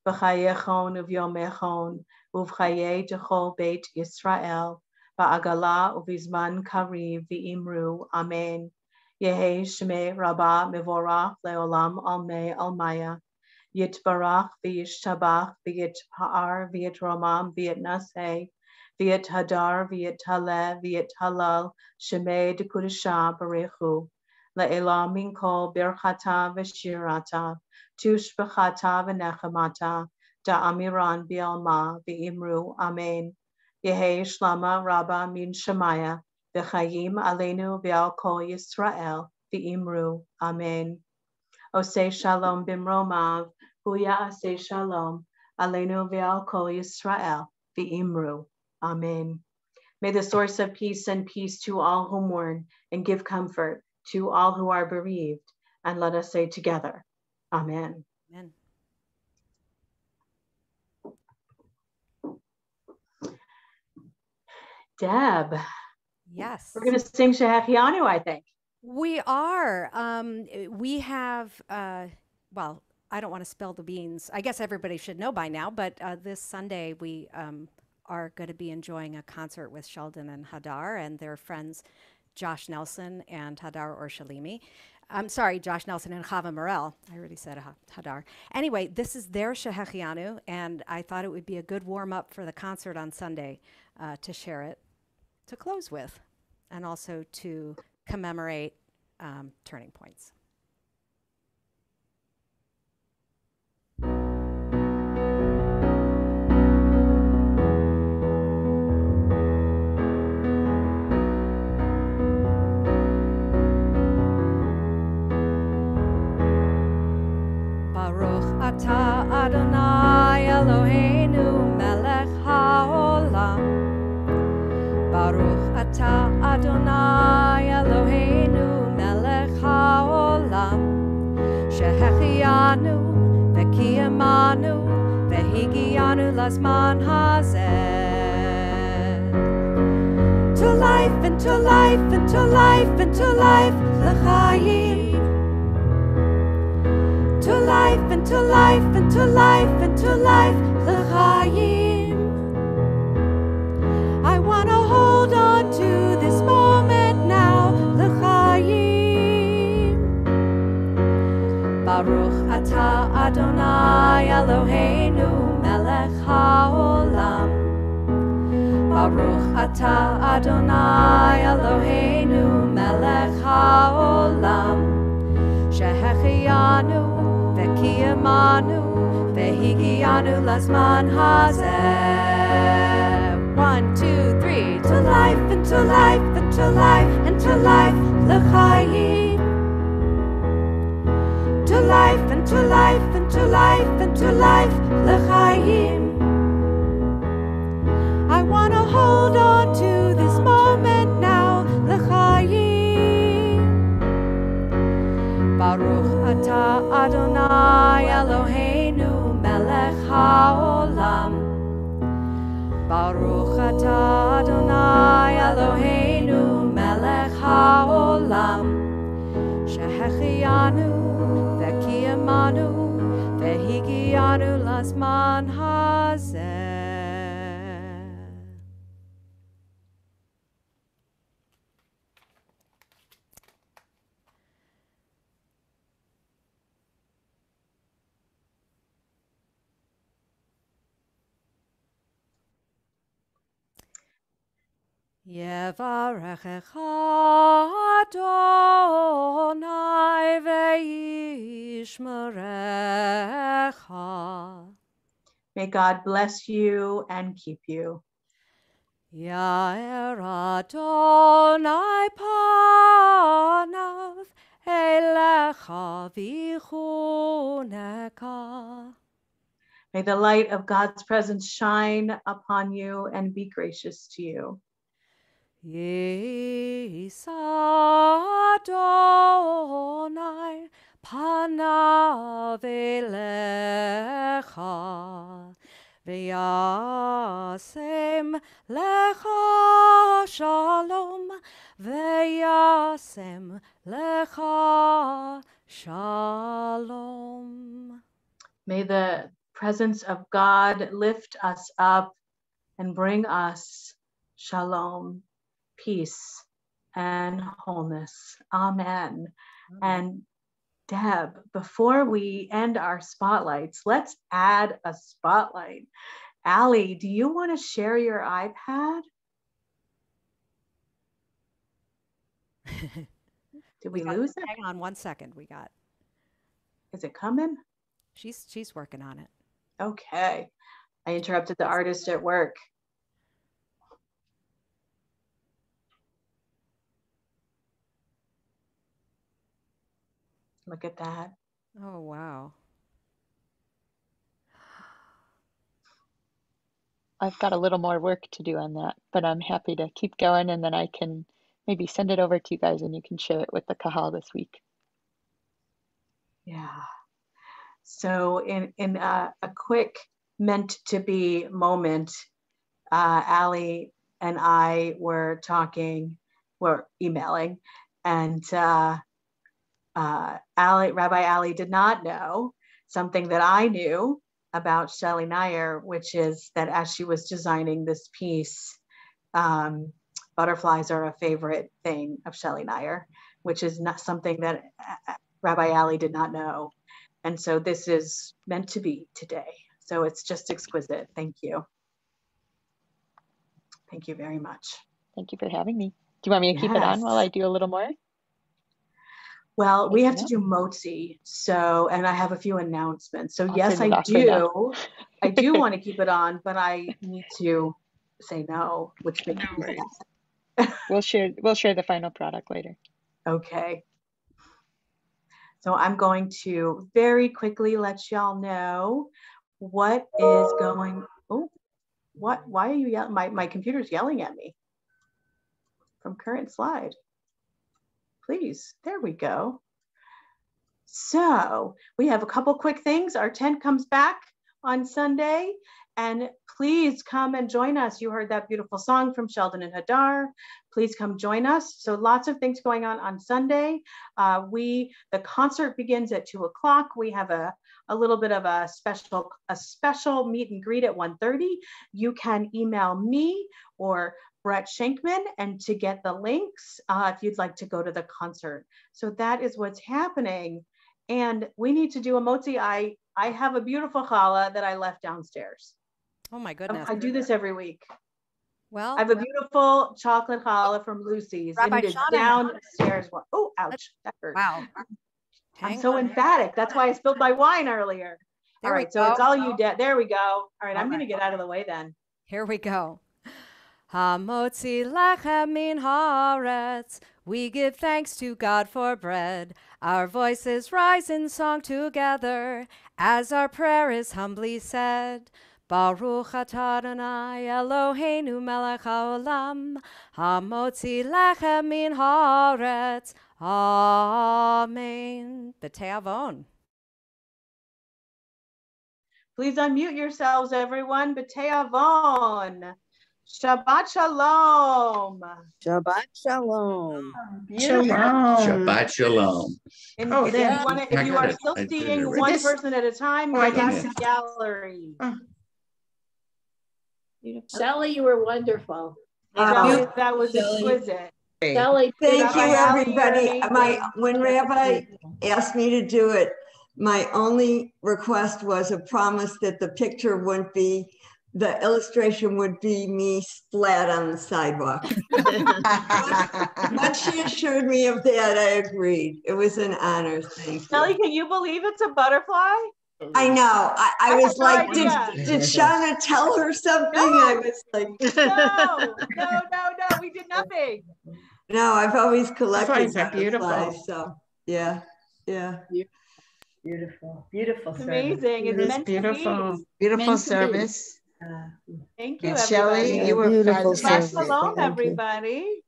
B'chayechon Uvyomechon, Uvchaye Dechol Beit Yisrael, Ba'agala Uvizman Kariv V'imru, Amen. Yehi Shmei Rabbah Mevorach Leolam Almei Almaya, Yitbarach V'yishtabach V'yitpa'ar V'yitromam V'yitnaseh, V'yit Hadar V'yit Haleh V'yit Halal Shemei Dekudisha Barechu, Le'elam Minkol Birchata V'shirata, Tush B'chata V'nechamata, Da'amiran B'alma V'imru, Amen. Yehi Shlama Rabbah Min Shemaya, V'chayim Aleinu V'al Kol Yisrael, V'imru, Amen. Oseh Shalom Bimromav, Huya Aseh Shalom, Aleinu V'al Kol Yisrael, V'imru, Amen. May the source of peace send peace to all who mourn and give comfort to all who are bereaved. And let us say together, Amen. Amen. Deb. Yes. We're going to sing Shehechianu, I think. We are. We have, well, I don't want to spill the beans. I guess everybody should know by now, but this Sunday we are going to be enjoying a concert with Sheldon and Hadar and their friends Josh Nelson and Hadar Orshalimi. I'm sorry, Josh Nelson and Chava Morel. I already said Hadar. Anyway, this is their Shehechianu, and I thought it would be a good warm-up for the concert on Sunday to share it, to close with, and also to commemorate turning points. Baruch atah Adonai Eloheinu melech haolam. Baruch atah Adonai Eloheinu melech haolam. Shehechianu v'kiyamanu v'higianu lazman hazeh. To life and to life and to life and to life l'chaim. To life and to life and to life and to life l'chaim. I want to hold on to this moment now, l'chaim. Baruch atah Adonai Eloheinu melech haolam. Baruch atah Adonai Eloheinu melech haolam. Shehechianu v'kiyamanu v'higianu lazman hazeh. 1, 2, 3. To life and to life and to life and to life l'chaim. To life and to life and to life and to life l'chaim. I want to hold on to this moment now, l'chaim. Baruch atah Adonai Eloheinu melech haolam. Baruch atah Adonai Eloheinu melech haolam. Shehechianu v'kiyamanu v'higianu lazman hazeh. Yevarechecha Adonai ve'yishmerecha. May God bless you and keep you. Yair Adonai panav elecha v'chuneka. May the light of God's presence shine upon you and be gracious to you. Yisa Adonai panav elecha v'yasem lecha shalom v'yasem lecha shalom. May the presence of God lift us up and bring us shalom, peace, and wholeness. Amen. And Deb, before we end our spotlights, let's add a spotlight. Allie, do you want to share your iPad? Did we lose it? Hang on 1 second. Is it coming? She's working on it. Okay. I interrupted the artist at work. Look at that. Oh, wow. I've got a little more work to do on that, but I'm happy to keep going, and then I can maybe send it over to you guys and you can share it with the Kahal this week. Yeah. So in a quick meant to be moment, Allie and I were emailing, and Rabbi Allie did not know something that I knew about Shelly Nyer, which is that as she was designing this piece, butterflies are a favorite thing of Shelly Nyer, which is not something that Rabbi Allie did not know. And so this is meant to be today. So it's just exquisite. Thank you. Thank you very much. Thank you for having me. Do you want me to keep it on while I do a little more? Well, we have to do motzi, so, and I have a few announcements. So yes, I do. I do want to keep it on, but I need to say no, which makes me sad. We'll share the final product later. Okay. So I'm going to very quickly let y'all know what is going. Oh, why are you yelling? My computer's yelling at me from current slide. Please, there we go. So we have a couple quick things. Our tent comes back on Sunday, and please come and join us. You heard that beautiful song from Sheldon and Hadar. Please come join us. So lots of things going on Sunday. The concert begins at 2 o'clock. We have a little bit of a special meet and greet at 1:30. You can email me or Brett Shankman and to get the links if you'd like to go to the concert. So that is what's happening. And we need to do a motzi. I have a beautiful challah that I left downstairs. Oh my goodness. I do this every week. Well, I have a beautiful chocolate challah from Lucy's. Rabbi and it is Shauna. downstairs. Oh, ouch. That hurt. Wow. I'm so emphatic. That's why I spilled my wine earlier. There all we right. So go. it's all you, there we go. All right. I'm All going to right. get out of the way then. Here we go. Hamotzi lechem min haaretz. We give thanks to God for bread. Our voices rise in song together as our prayer is humbly said. Baruch atah Adonai Eloheinu melech haolam, hamotzi lechem min haaretz. Amen. B'te'avon. Please unmute yourselves, everyone. B'te'avon. Shabbat shalom. Shabbat shalom. Shalom. Shabbat shalom. And Oh, if, yeah. if you are still I did seeing it one This- person at a time, Oh, I go back didn't. to gallery. Shelly, you were wonderful. Shelly, that was exquisite. Shelly, Thank Rabbi you, Allie, everybody. you're amazing. When Rabbi asked me to do it, my only request was a promise that the picture wouldn't be the illustration would be me splat on the sidewalk. Once she assured me of that, I agreed. It was an honor. Thank Shelly, you. can you believe it's a butterfly? I know. I was no like, idea. did Shauna tell her something? No. I was like, No, we did nothing. no, I've always collected Beautiful. butterflies. So yeah. Beautiful, beautiful. It's amazing. It's meant beautiful. to be. Beautiful service. Thank you, And everybody. Shelly, you were Beautiful Shabbat service. shalom, Thank you. everybody.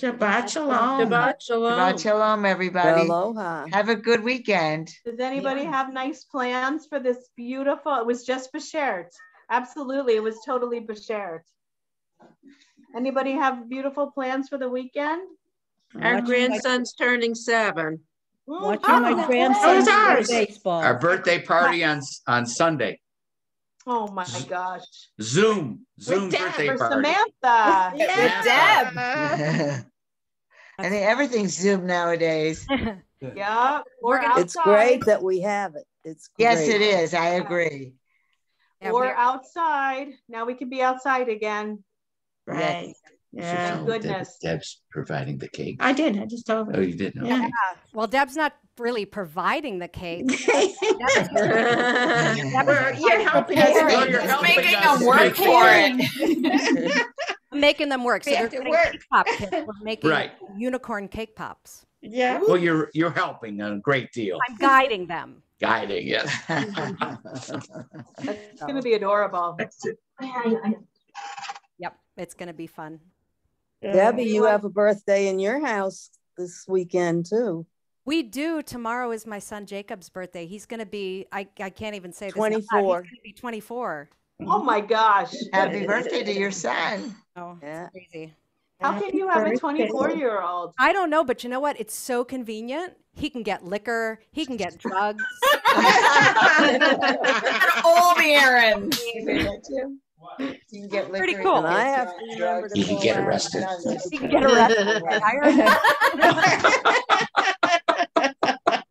Shabbat shalom. Shabbat shalom. Shabbat shalom, everybody. Aloha. Have a good weekend. Does anybody have nice plans for this beautiful? It was just beshert. Absolutely, it was totally beshert. Anybody have beautiful plans for the weekend? Our grandson's turning 7. Watching my grandson play baseball. Our birthday party on Sunday. Oh my gosh. Zoom With Deb birthday or party. Samantha. With Deb. I think everything's Zoom nowadays. Yeah, or outside. It's great that we have it. It's great. Yes, it is. I agree. Yeah, Or outside. Now we can be outside again. Right. Yeah. Thank goodness. Deb's providing the cake. I did. I just told her. Oh, you didn't? Yeah. Okay. Well, Deb's not really providing the cake. You're helping us. You're making them work for it. Making them work. So They they're have to getting work. cake pop kits. We're making Right. unicorn cake pops. Yeah. Well, you're helping a great deal. I'm guiding them. Guiding, yes. It's going to be adorable. Yep, it's going to be fun. Debbie, you have a birthday in your house this weekend too. We do. Tomorrow is my son Jacob's birthday. He's going to be, I can't even say this. 24. He's going to be 24. Oh my gosh. Happy birthday to your son. Oh, Yeah. it's crazy. How can you have a 24-year-old? I don't know, but you know what? It's so convenient. He can get liquor. He can get drugs. All the errands. You can get Pretty liquor, cool. And I have to remember to You can call get out. arrested. He can get arrested. I heard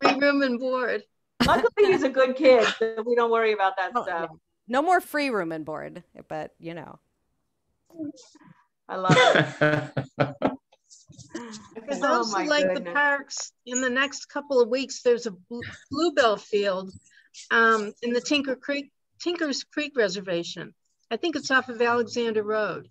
Free room and board. Luckily, he's a good kid, so we don't worry about that Well, stuff. no more free room and board, but you know. I love it. For Oh those my who like the goodness. parks, in the next couple of weeks, there's a bluebell field in the Tinker's Creek Reservation. I think it's off of Alexander Road.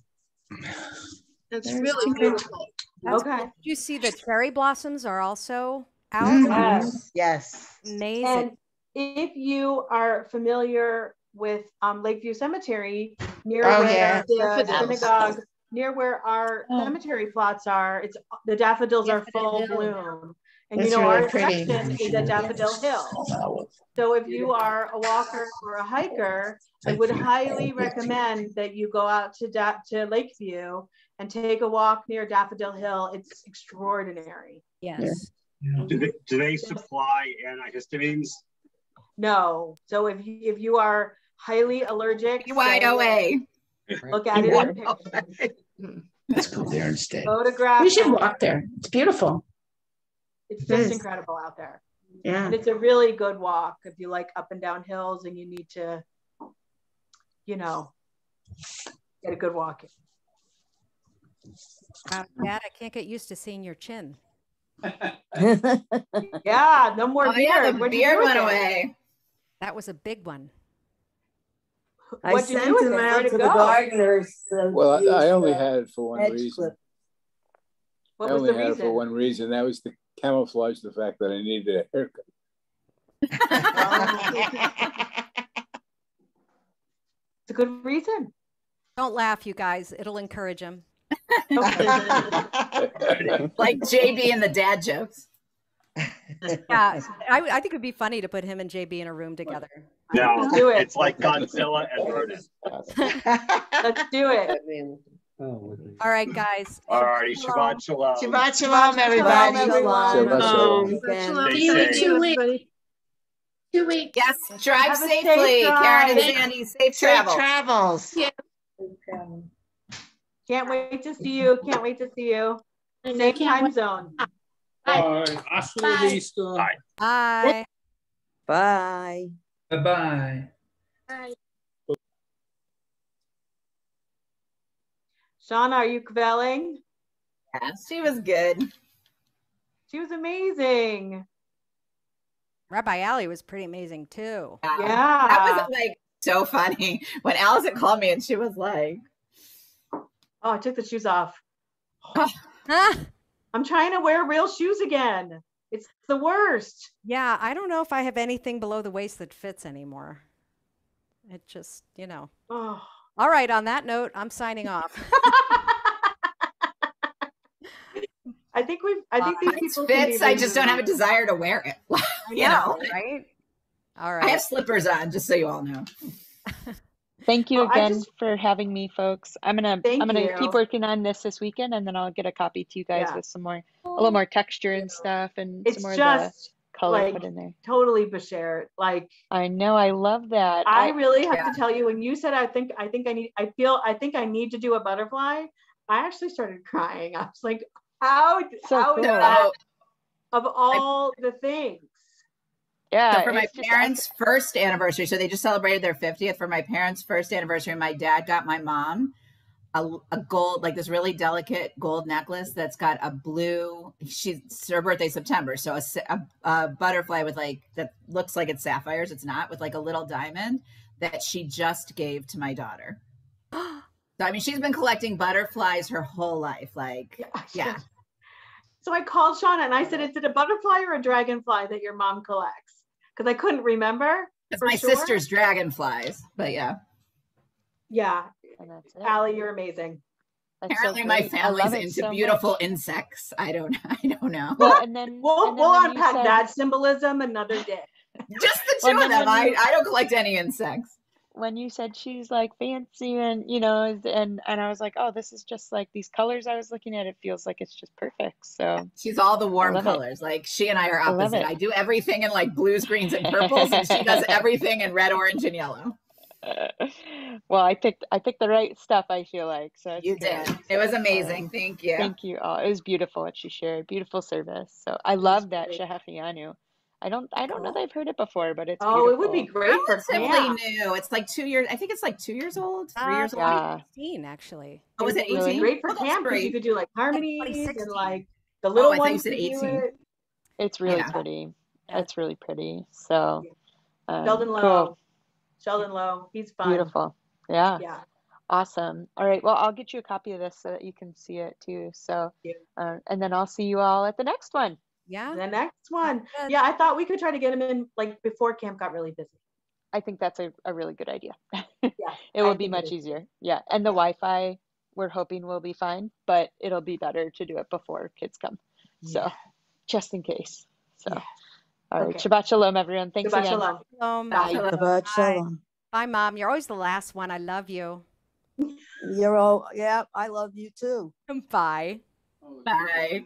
It's really beautiful. Okay. Did you see the cherry blossoms are also out? Yes. Yes. Amazing. And if you are familiar with Lakeview Cemetery, near Oh, where yeah. the Daffodils. synagogue, near where our cemetery plots are, it's the daffodils are full Daffodil. bloom. And That's you know, really our pretty. section is at Daffodil Hill. So if you are a walker or a hiker, I would highly recommend that you go out to Lakeview and take a walk near Daffodil Hill. It's extraordinary. Yes. Do they supply antihistamines? No. So if you are highly allergic, BYOA. look at it in pictures. Let's go there instead. Photograph. We should walk there. It's beautiful. It's It just is. incredible out there. Yeah. And it's a really good walk if you like up and down hills and you need to, you know, get a good walk in. Dad, I can't get used to seeing your chin. Yeah, no more Oh, beard. yeah, the What'd you do beard with went it? away. That was a big one. I What'd you do sent with him it? out Where'd it to the go? gardeners. Well, use I only the had it for one edge reason. clip. What I was only the had it for reason? one reason. That was to camouflage the fact that I needed a haircut. It's a good reason. Don't laugh, you guys. It'll encourage him. Like JB and the dad jokes. Yeah, I think it'd be funny to put him and JB in a room together. No, Let's do it. it's like Godzilla and Ronan. Let's do it. All right, guys. All righty, Shabbat Shalom. Shabbat shalom, everybody. Shalom. Shalom. Weekend. Stay safe. 2 weeks. 2 weeks. Yes, drive Have a safe safely. Karen and drive. Sandy, safe Safe travel. travels. Yeah. Can't wait to see you. Can't wait to see you. And Same I can't time wait- zone. Hasta la vista. Bye. Bye. Bye-bye. Bye. Shauna, are you quelling? Yeah, she was good. She was amazing. Rabbi Allie was pretty amazing too. Yeah. That was like so funny when Allison called me and she was like, oh, I took the shoes off. Ah, I'm trying to wear real shoes again. It's the worst. yeah, I don't know if I have anything below the waist that fits anymore. It just, you know. Oh. All right, on that note, I'm signing off. I think these people fits. I just don't have a desire to wear it. You know, right? All I right. have slippers on, just so you all know. Thank you Well, again for having me, folks. I'm gonna you. keep working on this weekend, and then I'll get a copy to you guys with some more, a little more texture and stuff, and some more of the color like, put in there. Totally Bashir. Like, I know, I love that. I really have to tell you, when you said I think I need to do a butterfly, I actually started crying. I was like, how cool. of all the things. Yeah. So for my parents' first anniversary, so they just celebrated their 50th. For my parents' first anniversary, my dad got my mom a gold, like this really delicate gold necklace that's got a blue. It's her birthday September, so a butterfly with like that looks like it's sapphires. It's not, with like a little diamond that she just gave to my daughter. So I mean, she's been collecting butterflies her whole life. Like, yeah. So I called Shauna and I said, "Is it a butterfly or a dragonfly that your mom collects?" Because I couldn't remember. It's my sister's dragonflies, but yeah. Yeah. And that's it. Allie, you're amazing. That's Apparently so my great. family's into beautiful insects. I don't know. Well, and then we'll unpack that symbolism another day. Just the two of them. I don't collect any insects. When you said she's like fancy and, you know, and I was like, oh, this is just like these colors I was looking at. It feels like it's just perfect. So she's all the warm colors. Like she and I are opposite. I do everything in like blues, greens, and purples, and she does everything in red, orange, and yellow. Well, I picked the right stuff, I feel like. So you did. It was amazing. Thank you. Thank you all. It was beautiful what she shared. Beautiful service. So I love that Shehachianu. I don't know that I've heard it before, but it's beautiful. It would be great for relatively new. It's like 2 years. I think it's like 2 years old, 3 years old. Yeah, 18 actually. Oh, was it 18? Really great for camp because you could do like harmonies and like the little ones. I thought you said 18. It's really pretty. It's really pretty. So Sheldon Lowe. Cool. Sheldon Lowe. He's fun. Beautiful. Yeah. Yeah. Awesome. All right. Well, I'll get you a copy of this so that you can see it too. So, and then I'll see you all at the next one. Yeah. The next one. Yeah. I thought we could try to get him in like before camp got really busy. I think that's a really good idea. Yeah. It will be much easier. Yeah. And the Wi-Fi, we're hoping will be fine, but it'll be better to do it before kids come. So just in case. So, all right. Shabbat Shalom, everyone. Thanks Shabbat again. Shalom. Bye. Shabbat Shalom. Bye, Mom. You're always the last one. I love you. You're all, I love you too. Bye. Bye.